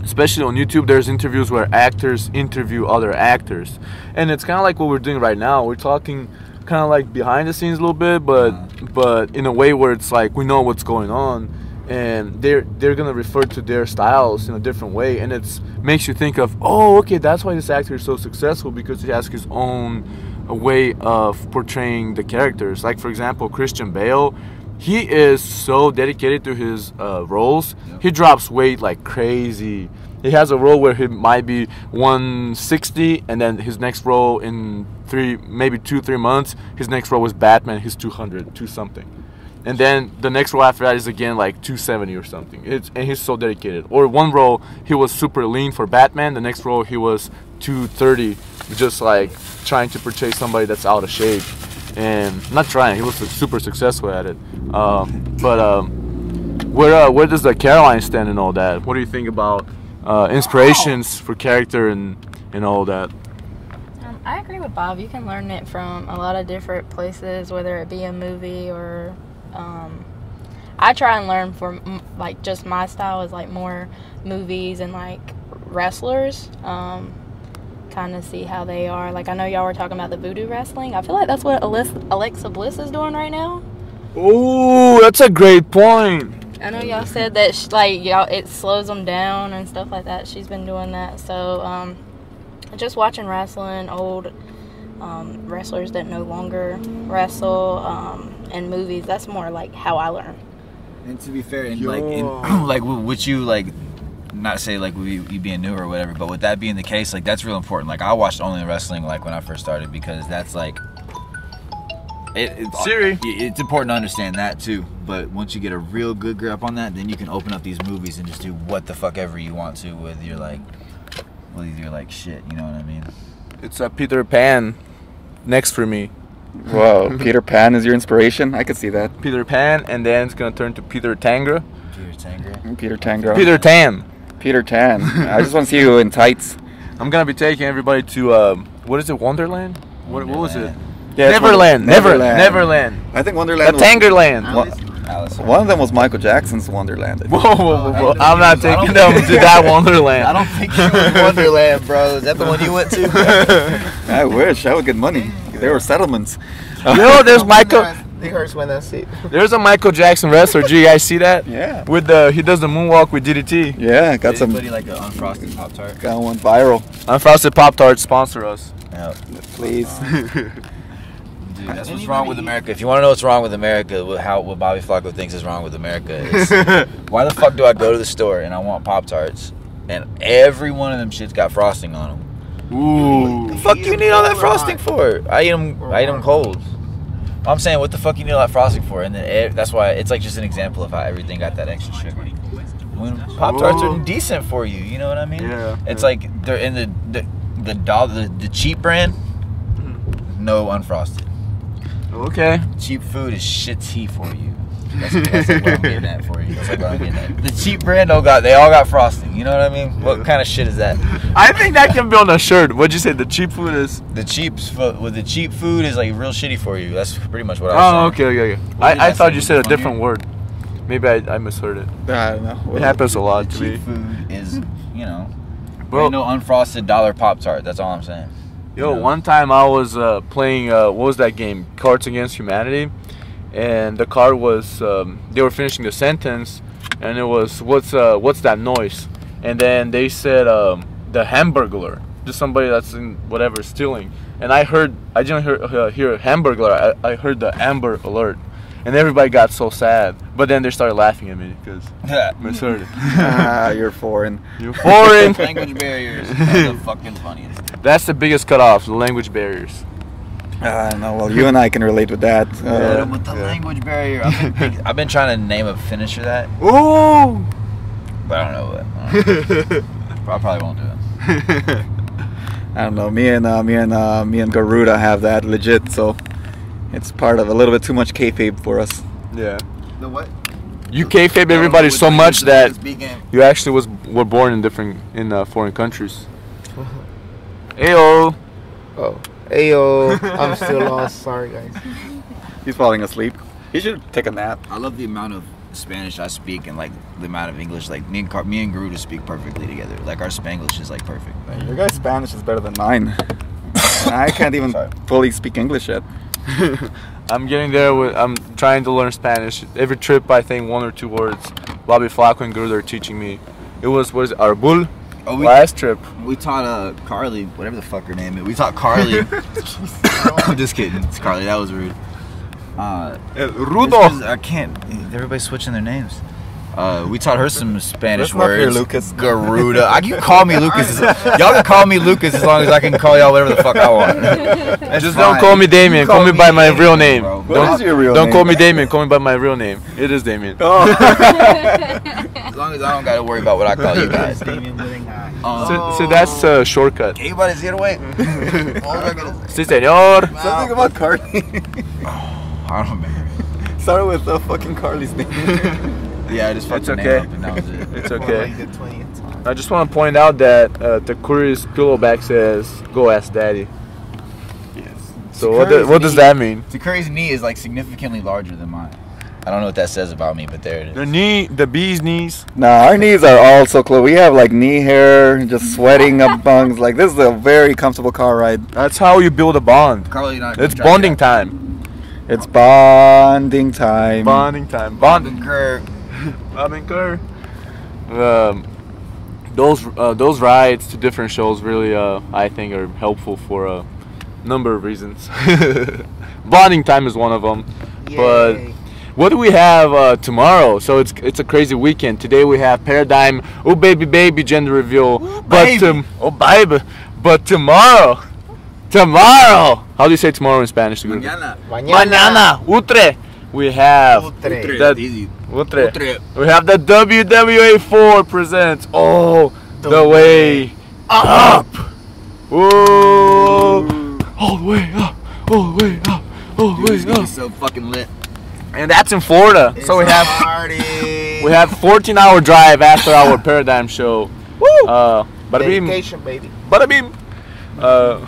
Especially on YouTube, there's interviews where actors interview other actors, and it's kind of like what we're doing right now. We're talking kind of like behind the scenes a little bit, but in a way where it's like we know what's going on, and they're gonna refer to their styles in a different way, and it makes you think of, oh, okay, that's why this actor is so successful, because he has his own way of portraying the characters. Like for example, Christian Bale. He is so dedicated to his roles. Yep. He drops weight like crazy. He has a role where he might be 160, and then his next role in 2-3 months, his next role was Batman. He's 200, something. And then the next role after that is again like 270 or something. And he's so dedicated. Or one role, he was super lean for Batman. The next role, he was 230, just like trying to portray somebody that's out of shape. And not trying, he was super successful at it. Where does the Karoline stand in all that? What do you think about inspirations for character and all that? I agree with Bob. You can learn it from a lot of different places, whether it be a movie or I try and learn from like just my style is like more movies and like wrestlers. Kind of see how they are. Like I know y'all were talking about the voodoo wrestling. I feel like that's what Alexa Bliss is doing right now. Oh, that's a great point. I know y'all said that like y'all it slows them down and stuff like that. She's been doing that. So just watching wrestling, old wrestlers that no longer wrestle, and movies. That's more like how I learn. And to be fair, and like would you like not say like we being new or whatever, but with that being the case, like that's real important. Like I watched only wrestling like when I first started, because that's like it's important to understand that too. But once you get a real good grip on that, then you can open up these movies and just do what the fuck ever you want to with your like shit, you know what I mean? It's a Peter Pan next for me. Whoa, Peter Pan is your inspiration? I could see that. Peter Pan, and then it's gonna turn to Peter Tangra. Peter Tangra. Peter Tan. Peter Tan. I just want to see you in tights. I'm gonna be taking everybody to what is it, Wonderland? What was it? Yeah, Neverland. Neverland. I think Wonderland. The Tangerland. One of them was Michael Jackson's Wonderland. Whoa. I'm not taking them to that Wonderland. I don't think you were in Wonderland, bro. Is that the one you went to? I wish. I would get money. There were settlements. There's Michael. It hurts when I see it. There's a Michael Jackson wrestler. Do you guys see that? Yeah. With he does the moonwalk with DDT. Yeah, got some. Like an unfrosted Pop-Tart. Got one viral. Unfrosted Pop-Tarts sponsor us. Yeah. Please. Dude, that's what's wrong with America. If you want to know what's wrong with America, what Bobby Flaco thinks is wrong with America is why the fuck do I go to the store and I want Pop-Tarts and every one of them shits got frosting on them? Ooh. The fuck you need all that frosting for? I eat them cold. I'm saying, what the fuck you need all that frosting for? And then that's why it's like just an example of how everything got that extra sugar. When Pop-Tarts are decent for you, you know what I mean? Yeah. It's like they're in the cheap brand, no unfrosted. Okay. Cheap food is shit tea for you. That's like what I'm getting at for you. That's like what I'm getting at. The cheap brand they all got frosting. You know what I mean? What kind of shit is that? I think that can be on a shirt. What'd you say? The cheap food is the cheap food is like real shitty for you. That's pretty much what I was saying. Okay. I thought you said a different word. Maybe I misheard it. I don't know. It happens a lot to me. Cheap food is, well, no unfrosted $1 Pop-Tart. That's all I'm saying. Yo, one time I was playing, what was that game? Cards Against Humanity. And the card was, they were finishing the sentence, and it was, what's that noise? And then they said, the Hamburglar, just somebody that's in whatever stealing. and I didn't hear Hamburger. I heard the Amber Alert, and everybody got so sad. But then they started laughing at me because misheard it. You're foreign. You're foreign. Language barriers are the fucking funniest. That's the biggest cutoff, the language barriers. No, well, you and I can relate with that. With the language barrier, I've been trying to name a finisher that, Ooh! but I don't know what. I probably won't do it. I don't know. Me and Garuda have that legit, so it's part of a little bit too much kayfabe for us. Yeah. The what? You kayfabe everybody so much that you actually were born in foreign countries. Ayo. Oh. Ayo. I'm still lost. Sorry, guys. He's falling asleep. He should take a nap. I love the amount of Spanish I speak and like the amount of English. Like me and Garuda speak perfectly together. Like our Spanglish is like perfect. Your guy's Spanish is better than mine. I can't even fully speak English yet. I'm getting there. I'm trying to learn Spanish. Every trip, I think 1 or 2 words. Bobby, Flaco, and Garuda are teaching me. It was Arbul. Last trip. We taught Carly, whatever the fuck her name is. We taught Carly. I'm just kidding. It's Carly. That was rude. Rudo. I can't. Everybody's switching their names. We taught her some Spanish Let's not hear words. Lucas. Garuda. You call me Lucas. Y'all can call me Lucas as long as I can call y'all whatever the fuck I want. Just don't call me Damien. Call me by my real name. Bro. What is your real Don't name? call me Damien. Call me by my real name. It is Damien. Oh. As long as I don't got to worry about what I call you guys. So that's a shortcut. Everybody's here to wait. Si, senor. Something about Carly. I don't remember. Started with fucking Carly's name. Yeah, I just fucked It's the okay. name up and that was it. It's okay. I just want to point out that Takuri's pillowback says, "Go ask daddy." Yes. So what does that mean? Takuri's knee is like significantly larger than mine. I don't know what that says about me, but there it is. The bee's knees. Nah, our knees are all so close. We have like knee hair, just sweating up bungs. Like this is a very comfortable car ride. That's how you build a bond. Carly and I It's bonding time. It's bonding time. Bonding time. Bonding curve. Bonding curve. Those rides to different shows really, I think, are helpful for a number of reasons. Bonding time is one of them. Yay. But what do we have tomorrow? So it's a crazy weekend. Today we have Paradigm. Oh baby, gender reveal. But tomorrow. How do you say tomorrow in Spanish? Mañana. Utre. We have Utre. that. Easy. Utre. Utre. We have the WWA 4 presents the way up. Whoa. All the way up. All the way up. All the way up. So fucking lit. And that's in Florida. So we have party. 14-hour drive after our Paradigm show. Woo! Bada bing, Dedication, baby. bada bing. Bada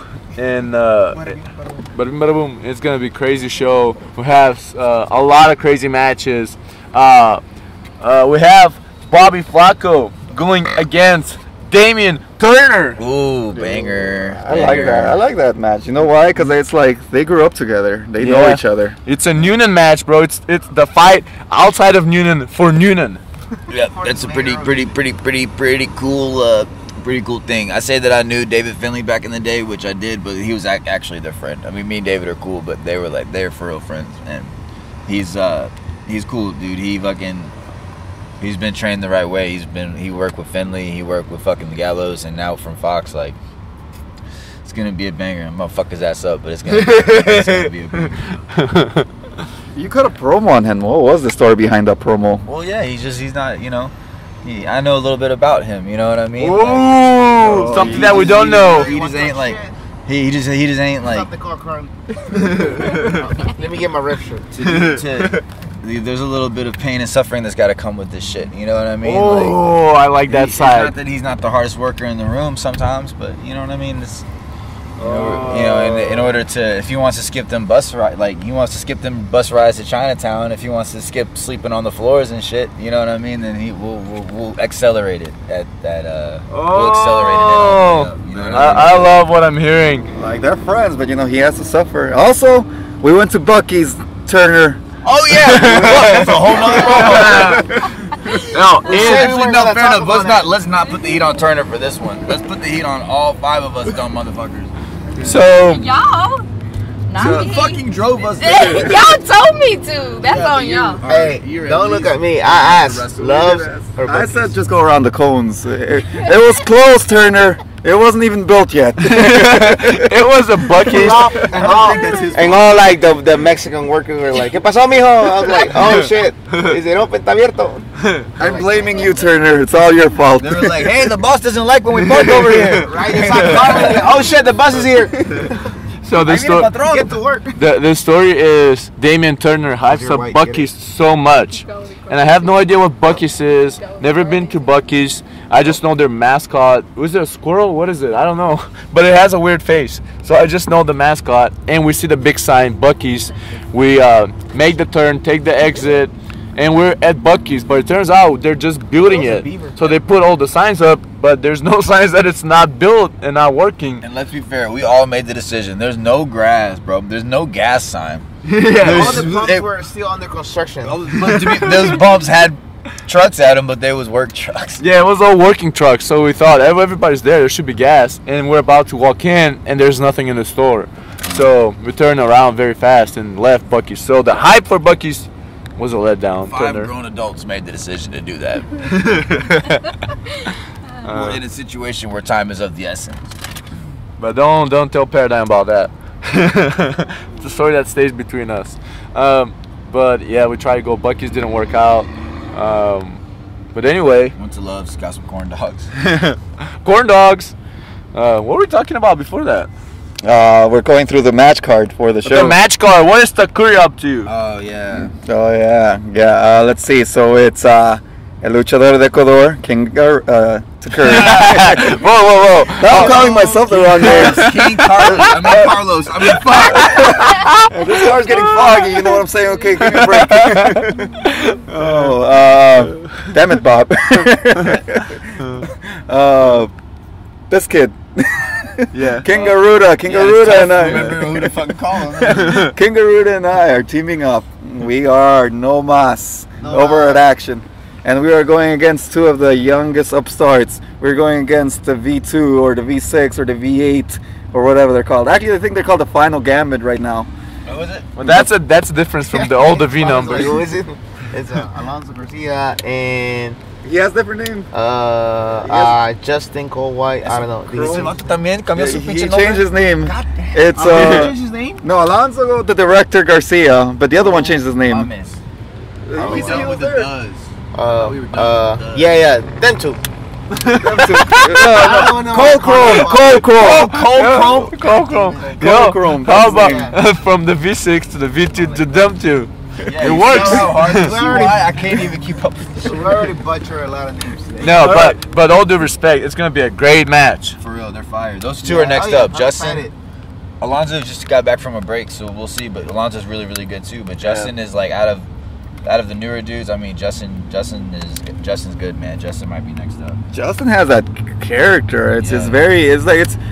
bing, bada boom. It's gonna be a crazy show. We have a lot of crazy matches. We have Bobby Flaco going against Damian Turner. Ooh, banger. I like that. I like that match. You know why? Because it's like they grew up together. They know each other. It's a Noonan match, bro. It's the fight outside of Noonan for Noonan. Yeah, that's a pretty cool thing. I say that I knew David Finley back in the day, which I did, but he was actually their friend. I mean, me and David are cool, but they're for real friends, and he's cool, dude. He's been trained the right way. He worked with Finley, he worked with fucking the Gallows, and now from Fox. Like, it's gonna be a banger. I'm gonna fuck his ass up, but it's gonna be a banger. You cut a promo on him. What was the story behind that promo? Well, yeah, he's not, you know. I know a little bit about him. You know what I mean? Ooh, something that we don't know. He just ain't like. He just ain't like. Stop the car, Carly. Let me get my ref shirt. There's a little bit of pain and suffering that's got to come with this shit. You know what I mean? Oh, I like that It's side. not that he's not the hardest worker in the room sometimes, but you know what I mean. It's, in order to, if he wants to skip them bus rides, like he wants to skip them bus rides to Chinatown, if he wants to skip sleeping on the floors and shit, you know what I mean, then we'll accelerate it at that. We'll accelerate it. You know what I love what I'm hearing. Like they're friends, but you know he has to suffer. Also, we went to Bucky's Turner. Oh yeah, that's a whole nother promo. No, Actually, no, fair enough. Let's not put the heat on Turner for this one. Let's put the heat on all 5 of us dumb motherfuckers. So Y'all. Not me. Fucking drove us there. Y'all told me to. That's on y'all. Hey, don't look at me. I asked. Loves or I Buc-ee's? said just go around the cones. It was close, Turner. It wasn't even built yet. it was a Buc-ee's. And all like the Mexican workers were like, ¿Qué pasó, mijo? I was like, oh shit. Is it open? ¿Está abierto? I'm blaming you, Turner. It's all your fault. They were like, hey, the boss doesn't like when we park over here. Right? It's like, oh shit, the bus is here. So the Get to work. the story is Damian Turner hypes You're up white, Buc-ee's so much, and I have no idea what Buc-ee's is. Never been to Buc-ee's. I just know their mascot. Was it a squirrel? What is it? I don't know. But it has a weird face. So I just know the mascot, and we see the big sign Buc-ee's. We make the turn, take the exit, and we're at Buc-ee's. But it turns out they're just building it. So they put all the signs up, but there's no signs that it's not built and not working. And let's be fair, we all made the decision. There's no grass, bro. There's no gas sign. Yeah. All the pumps were still under construction. But those bumps had trucks at them, but they was work trucks. Yeah, it was all working trucks, so we thought everybody's there should be gas, and we're about to walk in, and there's nothing in the store. So we turned around very fast and left Buc-ee's. So the hype for Buc-ee's was a letdown. 5 grown adults made the decision to do that. We're in a situation where time is of the essence. But don't tell Paradigm about that. It's a story that stays between us. But yeah, we tried to go. Buc-ee's didn't work out. But anyway, Went to Love's, got some corn dogs. corn dogs. What were we talking about before that? We're going through the match card for the show. The match card. What is Takuri up to? Oh yeah. Oh yeah. Let's see. So it's El Luchador de Ecuador, King Takuri. Whoa. Now I'm calling myself the wrong names. King Carlos. I mean, fuck. This car's getting foggy. You know what I'm saying? Okay, give me a break. Damn it, Bob. This kid. Yeah. King Garuda and I. Remember who to fucking call him. King Garuda and I are teaming up. We are no mas over at Action. And we are going against 2 of the youngest upstarts. We're going against the V2 or the V6 or the V8 or whatever they're called. Actually, I think they're called the Final Gambit right now. What was it? Well, that's a difference from the older V numbers. Who is it? It's Alonso Garcia and He has different names. Justin Cole White. I don't know. Ese vato también cambió su He pinche changed nombre. his name. God damn. It's Did he change his name? no, Alonso, the director Garcia, but the other one changed his name. Mames. Are we done with the does? Yeah. Them two. Cold Chrome. Yo, Chrome. how about from the V6 to the V2 to them two? Yeah, It you works. see how hard to see why I can't even keep up with this. We already butchered a lot of names today. No, but all due respect, it's gonna be a great match. For real, they're fired. Those 2 are next up. Justin, Alonso just got back from a break, so we'll see. But Alonso's really, really good too. But Justin is like out of the newer dudes. I mean, Justin's good, man. Justin might be next up. Justin has that character. It's a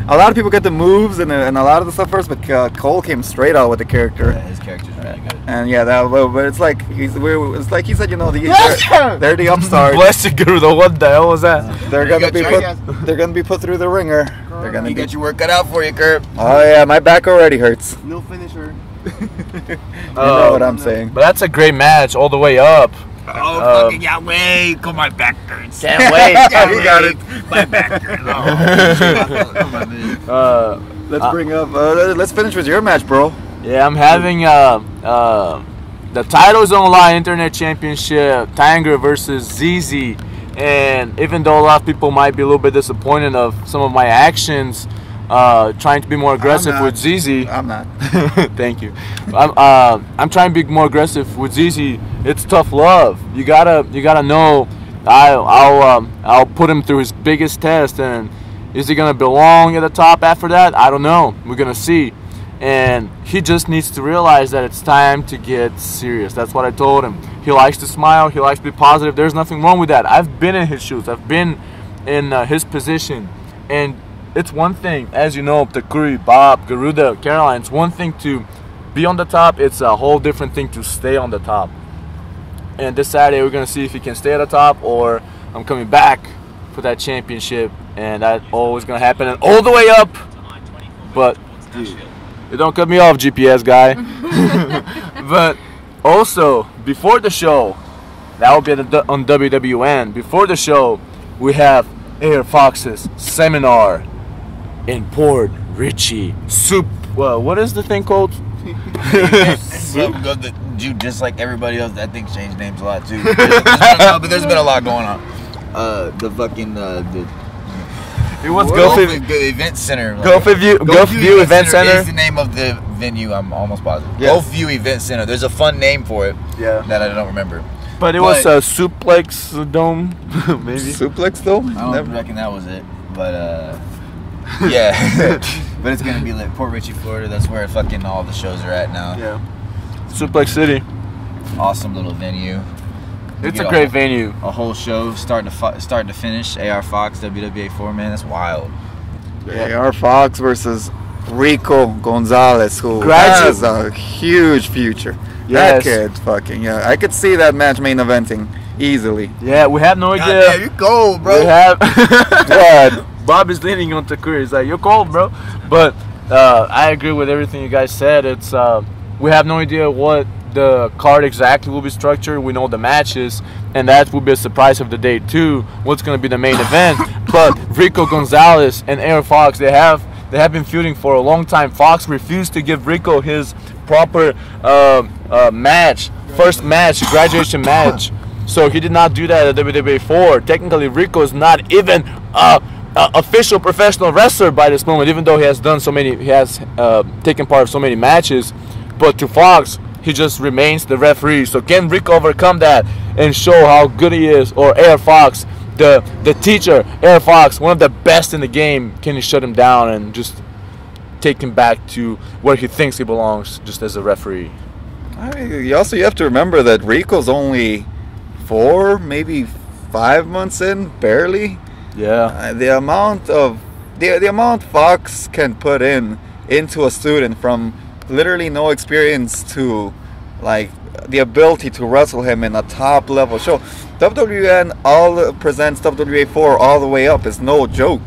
lot of people get the moves and a lot of the stuff first, but Cole came straight out with the character. Yeah, his character's really good. And yeah, but it's like he said, you know, they're the upstarts. Bless you, Garuda. What the hell was that? They're gonna be put through the ringer. They're gonna You be. got your work cut out for you, Kurt. Oh yeah, my back already hurts. No finisher. You know what I'm saying. But that's a great match all the way up. Oh, fucking Yahweh. Call my back hurts. Can't wait. You got it. My back hurts. Let's finish with your match, bro. Yeah, I'm having the titles on line Internet Championship, Tanger versus ZZ. And even though a lot of people might be a little bit disappointed of some of my actions, trying to be more aggressive with ZZ. I'm not. Thank you. I'm trying to be more aggressive with ZZ. It's tough love. You gotta know. I'll put him through his biggest test, and is he gonna belong at the top after that? I don't know. We're gonna see. And he just needs to realize that it's time to get serious. That's what I told him. He likes to smile. He likes to be positive. There's nothing wrong with that. I've been in his shoes. I've been in his position. And it's one thing, as you know, Takuri, Bob, Garuda, Karoline, it's one thing to be on the top. It's a whole different thing to stay on the top. And this Saturday, we're going to see if he can stay at the top, or I'm coming back for that championship. And that's always going to happen. And all the way up. But You don't cut me off, GPS guy. But also, before the show, that will be on WWN. Before the show, we have Air Fox's seminar in Port Richey. What is the thing called? Dude, just like everybody else, that thing's changed names a lot too. But there's been a lot going on. It was Event Center. Gulfview Event Center is the name of the venue. I'm almost positive. Yeah. Gulfview Event Center. There's a fun name for it. Yeah. That I don't remember. But it was a Suplex Dome, maybe. Suplex Dome? I don't reckon that was it. But yeah. But it's gonna be like Port Richey, Florida. That's where fucking all the shows are at now. Yeah. Suplex City. Awesome little venue. It's a great venue. A whole show, start to finish. AR Fox, WWA 4, man, that's wild. AR Fox versus Rico Gonzalez, who has a huge future. Yes. That kid, fucking I could see that match main eventing easily. Yeah, we have no idea. Damn, you're cold, bro. We have. What? Bob is leaning on Takuri. He's like, "You're cold, bro." But I agree with everything you guys said. It's we have no idea what the card exactly will be structured. We know the matches, and that will be a surprise of the day too. What's going to be the main event? But Rico Gonzalez and Air Fox, they have been feuding for a long time. Fox refused to give Rico his proper first match, graduation match. So he did not do that at WWA 4. Technically, Rico is not even official professional wrestler by this moment, even though he has taken part of so many matches. But to Fox, he just remains the referee. So can Rico overcome that and show how good he is? Or Air Fox, the teacher, Air Fox, one of the best in the game, can he shut him down and just take him back to where he thinks he belongs, just as a referee? I mean, you have to remember that Rico's only 4, maybe 5 months in, barely. Yeah. The amount Fox can put into a student, from literally no experience to like the ability to wrestle him in a top level show. WWN presents WWA 4 all the way up is no joke.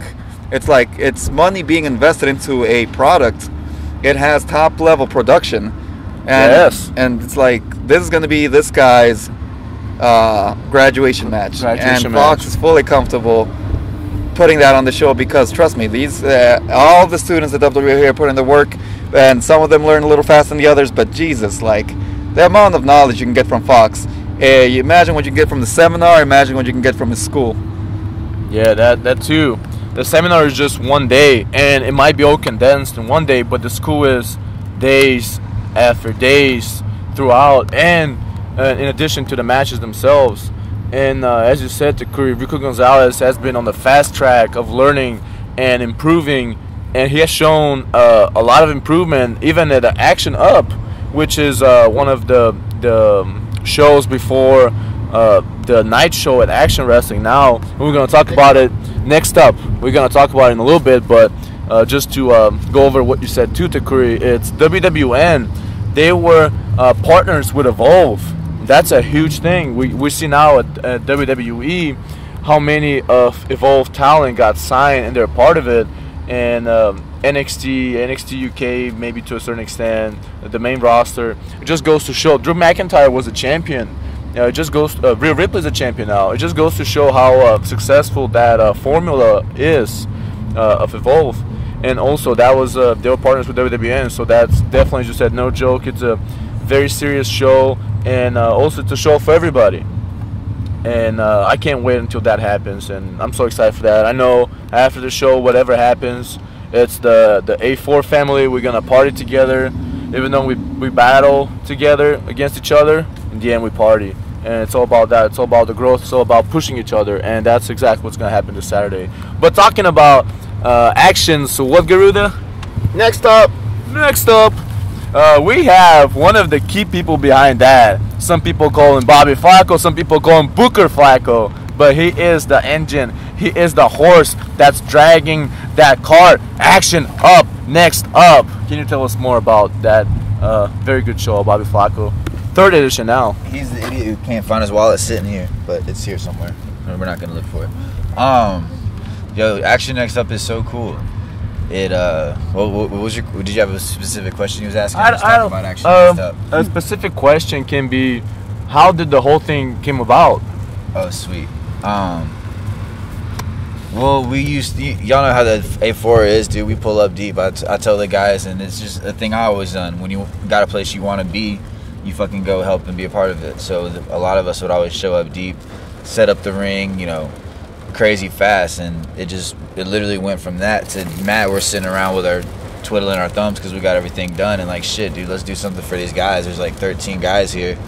It's like it's money being invested into a product. It has top level production, and it's like this is going to be this guy's graduation match. And Fox is fully comfortable putting that on the show because, trust me, these all the students at WWA here put in the work, and some of them learn a little faster than the others, but Jesus, like the amount of knowledge you can get from Fox, you imagine what you can get from the seminar, imagine what you can get from his school. Yeah, that too. The seminar is just one day, and it might be all condensed in one day, but the school is days after days throughout, and in addition to the matches themselves. And as you said, Takuri, Rico Gonzalez has been on the fast track of learning and improving, and he has shown a lot of improvement even at the Action Up, which is one of the shows before the night show at Action Wrestling. Now we're going to talk about it next up. We're going to talk about it in a little bit, but just to go over what you said too, Takuri, it's WWN. They were partners with Evolve. That's a huge thing. We see now at WWE how many of Evolve talent got signed and they're part of it. And NXT UK, maybe to a certain extent, the main roster. It just goes to show. Drew McIntyre was a champion. It just goes. Rhea Ripley's a champion now. It just goes to show how successful that formula is of Evolve. And also, that was they were partners with WWN, so that's definitely, as you said, no joke. It's a very serious show, and also it's a show for everybody. And I can't wait until that happens, and I'm so excited for that. I know after the show, whatever happens, it's the A4 family. We're gonna party together, even though we battle together against each other. In the end, we party, and it's all about that. It's all about the growth. It's all about pushing each other, and that's exactly what's gonna happen this Saturday. But talking about actions, so what, Garuda? Next up, we have one of the key people behind that. Some people call him Bobby Flaco, some people call him Booker Flaco, but he is the engine. He is the horse that's dragging that cart. Action Up, next up. Can you tell us more about that very good show, Bobby Flaco? 3rd edition now. He's the idiot who can't find his wallet sitting here, but it's here somewhere. We're not going to look for it. Yo, Action Next Up is so cool. what was your? Did you have a specific question you was asking? I don't. About actually A specific question can be, how did the whole thing came about? Oh, sweet. Well, y'all know how the A4 is, dude. We pull up deep. I tell the guys, and it's just a thing I always done. When you got a place you want to be, you fucking go help and be a part of it. So a lot of us would always show up deep, set up the ring, crazy fast, and it literally went from that to Matt. We're sitting around with our twiddling our thumbs because we got everything done, and like, shit, dude, let's do something for these guys. There's like 13 guys here,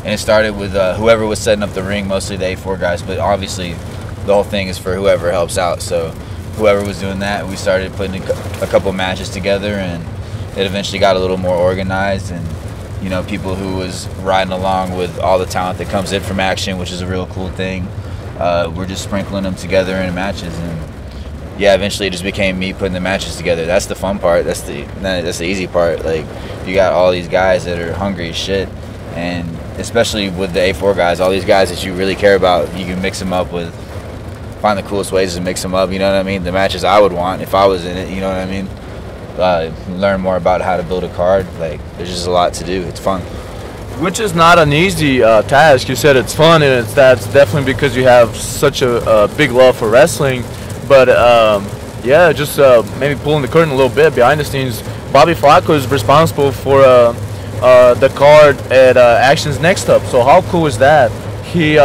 and it started with whoever was setting up the ring, mostly the A4 guys, but obviously the whole thing is for whoever helps out. So whoever was doing that, we started putting a couple matches together, and it eventually got a little more organized, and people who was riding along with all the talent that comes in from Action, which is a real cool thing. We're just sprinkling them together in matches, and yeah, eventually it just became me putting the matches together. That's the fun part. That's the easy part. Like, you got all these guys that are hungry as shit, and especially with the A4 guys, all these guys that you really care about, you can mix them up with. Find the coolest ways to mix them up, you know what I mean? The matches I would want if I was in it, you know what I mean? Learn more about how to build a card. Like, there's just a lot to do. It's fun. Which is not an easy task. You said it's fun, and that's definitely because you have such a big love for wrestling. But yeah, just maybe pulling the curtain a little bit behind the scenes, Bobby Flaco is responsible for the card at Action's Next Up. So how cool is that? He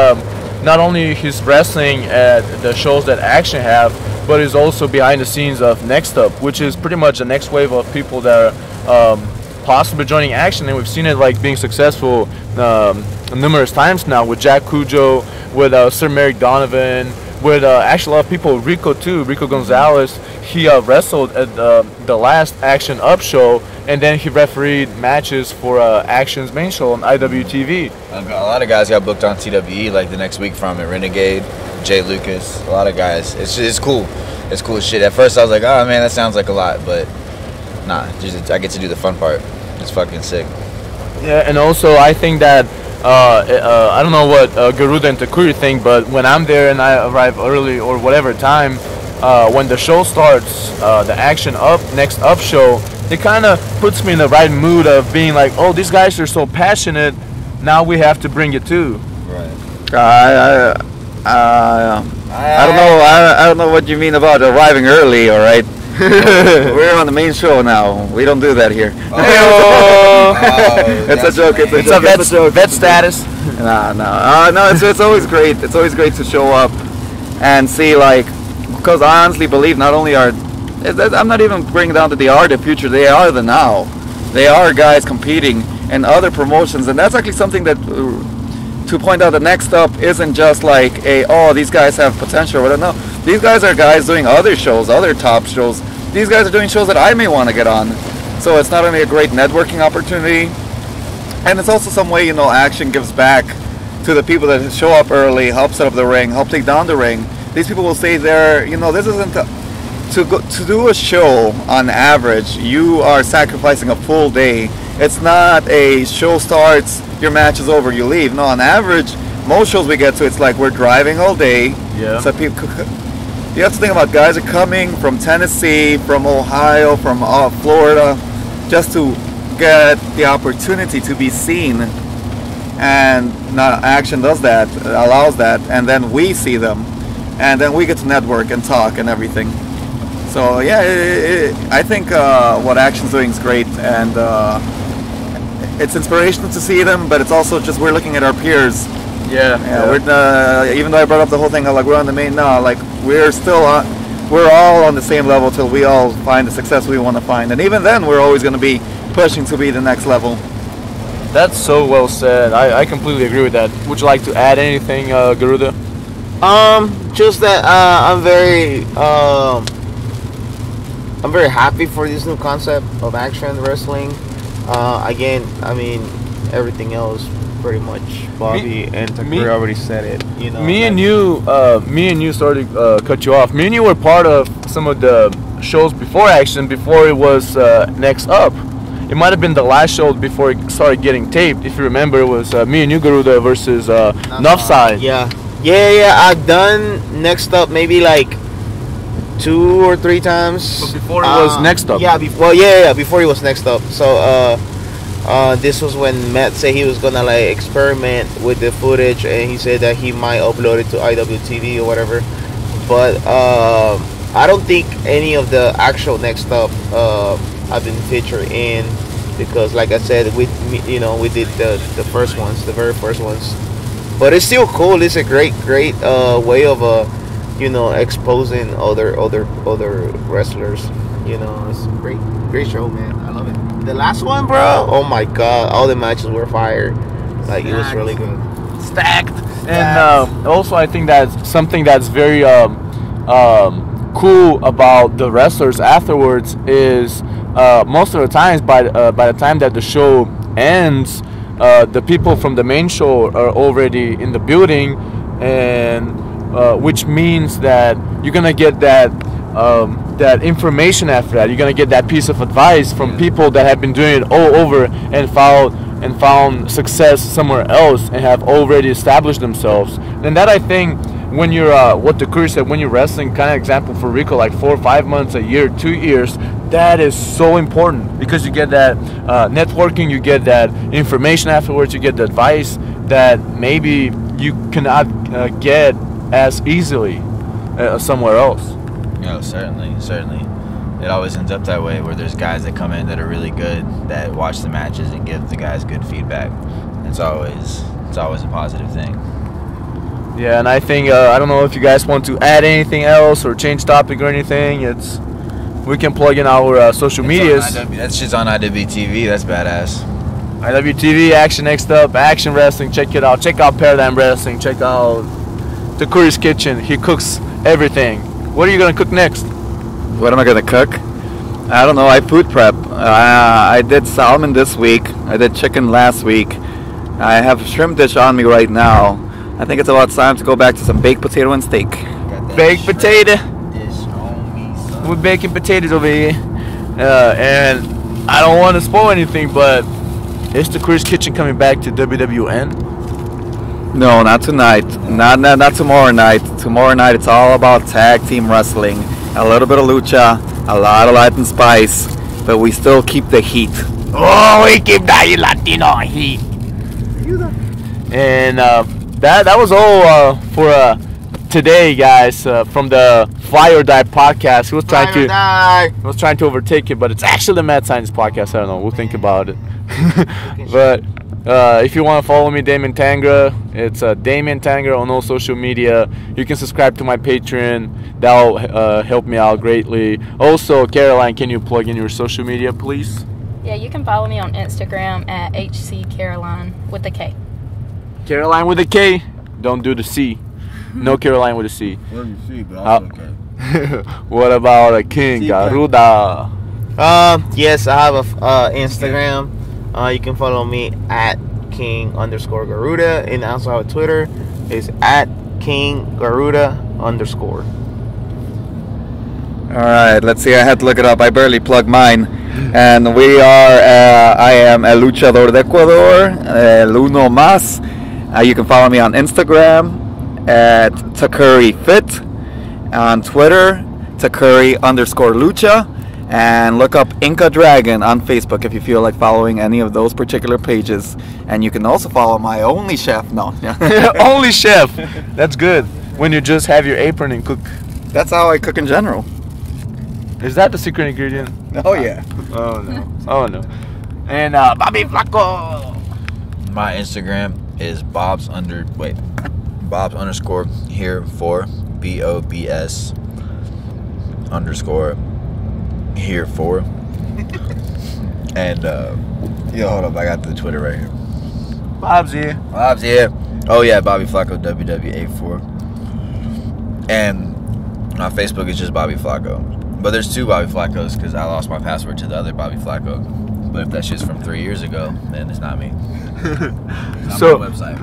not only he's wrestling at the shows that Action have, but he's also behind the scenes of Next Up, which is pretty much the next wave of people that are possibly joining Action, and we've seen it like being successful numerous times now with Jack Cujo, with Sir Merrick Donovan, with actually a lot of people, Rico Gonzalez. He wrestled at the last Action Up show, and then he refereed matches for Action's main show on IWTV. A lot of guys got booked on TWE like the next week from it. Renegade, Jay Lucas, a lot of guys. It's cool. It's cool as shit. At first I was like, oh man, that sounds like a lot, but nah, I get to do the fun part. It's fucking sick. Yeah, and also I think that I don't know what Garuda and Takuri think, but when I'm there and I arrive early or whatever time, when the show starts, the Action Up Next Up show, it kind of puts me in the right mood of being like, oh, these guys are so passionate, now we have to bring it too. Right. I don't know what you mean about arriving early. All right. We're on the main show now. We don't do that here. It's a joke. It's a joke. Vet status. No. It's always great. It's always great to show up and see, like, because I honestly believe not only I'm not even bringing down that they are the future. They are the now. They are guys competing in other promotions, and that's actually something that to point out. The Next Up isn't just like these guys have potential or whatever. No, these guys are guys doing other shows, other top shows. These guys are doing shows that I may want to get on. So it's not only a great networking opportunity, and it's also some way, Action gives back to the people that show up early, help set up the ring, help take down the ring. These people will stay there. This isn't to do a show. On average, you are sacrificing a full day. It's not a show starts, your match is over, you leave. No, on average, most shows we get to, it's like we're driving all day. Yeah. So people, you have to think about guys are coming from Tennessee, from Ohio, from Florida, just to get the opportunity to be seen. And now Action does that, allows that, and then we see them, and then we get to network and talk and everything. So yeah, I think what Action's doing is great, and it's inspirational to see them, but it's also just we're looking at our peers. Yeah. We're, even though I brought up the whole thing, like we're on the main now, like we're still we're all on the same level till we all find the success we want to find, and even then we're always going to be pushing to be the next level. That's so well said. I completely agree with that. Would you like to add anything, Garuda? Just that I'm very happy for this new concept of Action Wrestling. Again, I mean, everything else pretty much Bobby and Takuri already said it. Me and you, sorry to cut you off. Me and you were part of some of the shows before Action, before it was Next Up. It might have been the last show before it started getting taped. If you remember, it was me and you, Garuda, versus Northside. Yeah. I've done Next Up maybe like 2 or 3 times. But before it was Next Up. Yeah, before he was Next Up. So this was when Matt said he was gonna like experiment with the footage, and he said that he might upload it to IWTV or whatever. But I don't think any of the actual Next Up have been featured in, because like I said, we did the first ones, the very first ones. But it's still cool. It's a great way of exposing other wrestlers. It's a great show, man. I love it. The last one, bro. Oh my god, all the matches were fire. Like, it was really good. Stacked. And also, I think that's something that's very cool about the wrestlers afterwards is most of the times by the time that the show ends, the people from the main show are already in the building, and which means that you're gonna get that information after that. You're gonna get that piece of advice from people that have been doing it all over and found success somewhere else and have already established themselves. And that, I think, when you're what Takuri said, when you're wrestling, kind of example for Rico, like 4 or 5 months, a year, 2 years, that is so important, because you get that networking, you get that information afterwards, you get the advice that maybe you cannot get as easily somewhere else. Certainly. It always ends up that way, where there's guys that come in that are really good, that watch the matches and give the guys good feedback. It's always a positive thing. Yeah, and I think I don't know if you guys want to add anything else or change topic or anything. We can plug in our social medias. That shit's on IWTV. That's badass. IWTV, Action Next Up, Action Wrestling. Check it out. Check out Paradigm Wrestling. Check out Takuri's Kitchen. He cooks everything. What are you gonna cook next? What am I gonna cook? I don't know. I food prep. I did salmon this week. I did chicken last week. I have a shrimp dish on me right now. I think it's about time to go back to some baked potato and steak. Baked potato. We're baking potatoes over here. And I don't want to spoil anything, but is Takuri's Kitchen coming back to WWN? No, not tonight. Not tomorrow night. Tomorrow night it's all about tag team wrestling. A little bit of lucha, a lot of Latin spice, but we still keep the heat. Oh, we keep that Latino heat. And that was all for today, guys. From the Fly or Die podcast. He was trying to overtake it, but it's actually the Mad Science podcast. I don't know. We'll think about it. But if you want to follow me, Damien Tangra, it's Damien Tangra on all social media. You can subscribe to my Patreon. That'll help me out greatly. Also, Karoline, can you plug in your social media, please? Yeah, you can follow me on Instagram at HCKaroline with a K. Karoline with a K. Don't do the C. No Karoline with a C. Well, you see, but that's okay. What about a King Garuda? Yes, I have a Instagram. You can follow me at King_Garuda, and I also have a Twitter. It's at KingGaruda_. All right, let's see. I had to look it up. I barely plugged mine. And we are, I am El Luchador de Ecuador, El Uno Más. You can follow me on Instagram at Takuri Fit, on Twitter, Takuri_Lucha, and look up Inca Dragon on Facebook if you feel like following any of those particular pages. And you can also follow my Only Chef. No. Only Chef. That's good. When you just have your apron and cook. That's how I cook in general. Is that the secret ingredient? Oh, yeah. Oh, no. Oh, no. And Bobby Flaco. My Instagram is Bobs_here4 BOBS_here4. And hold up, I got the Twitter right here. Bob's here. Oh yeah, Bobby Flaco WW84. And on Facebook it's just Bobby Flaco. But there's 2 Bobby Flacos because I lost my password to the other Bobby Flaco. But if that shit's from 3 years ago, then it's not me. It's So, on my website.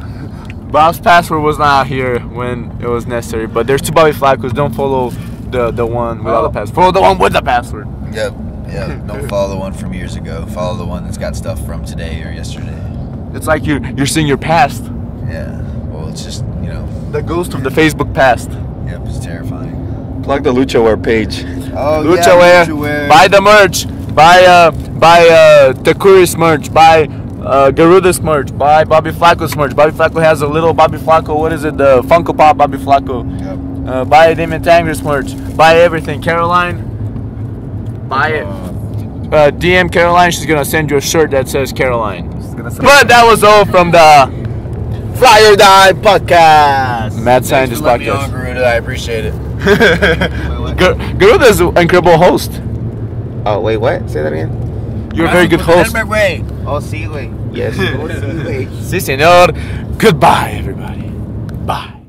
Bob's password was not here when it was necessary, but there's 2 Bobby Flacos. Don't follow the one without the password. Follow the one with the password. Yep. Don't follow the one from years ago. Follow the one that's got stuff from today or yesterday. It's like you're seeing your past. Yeah. Well, it's just, The ghost of the Facebook past. Yep, it's terrifying. Plug the LuchaWear page. Oh, LuchaWear. LuchaWear. Buy the merch. Buy Takuri's merch. Buy Garuda's merch. Buy Bobby Flaco's merch. Bobby Flaco has a little Bobby Flaco. What is it? The Funko Pop Bobby Flaco. Yep. Buy Damon Tanger's merch. Buy everything. Caroline, buy it. DM Karoline. She's gonna send you a shirt that says Karoline. But that was all from the Fly or Die podcast. Mad Scientist Thanks for letting me on, podcast. Garuda. I appreciate it. Garuda's an incredible host. Oh, wait, what? Say that again. You're a very good host. Way. Oh, sí, güey. Yes. Sí, güey. Sí, señor. Goodbye, everybody. Bye.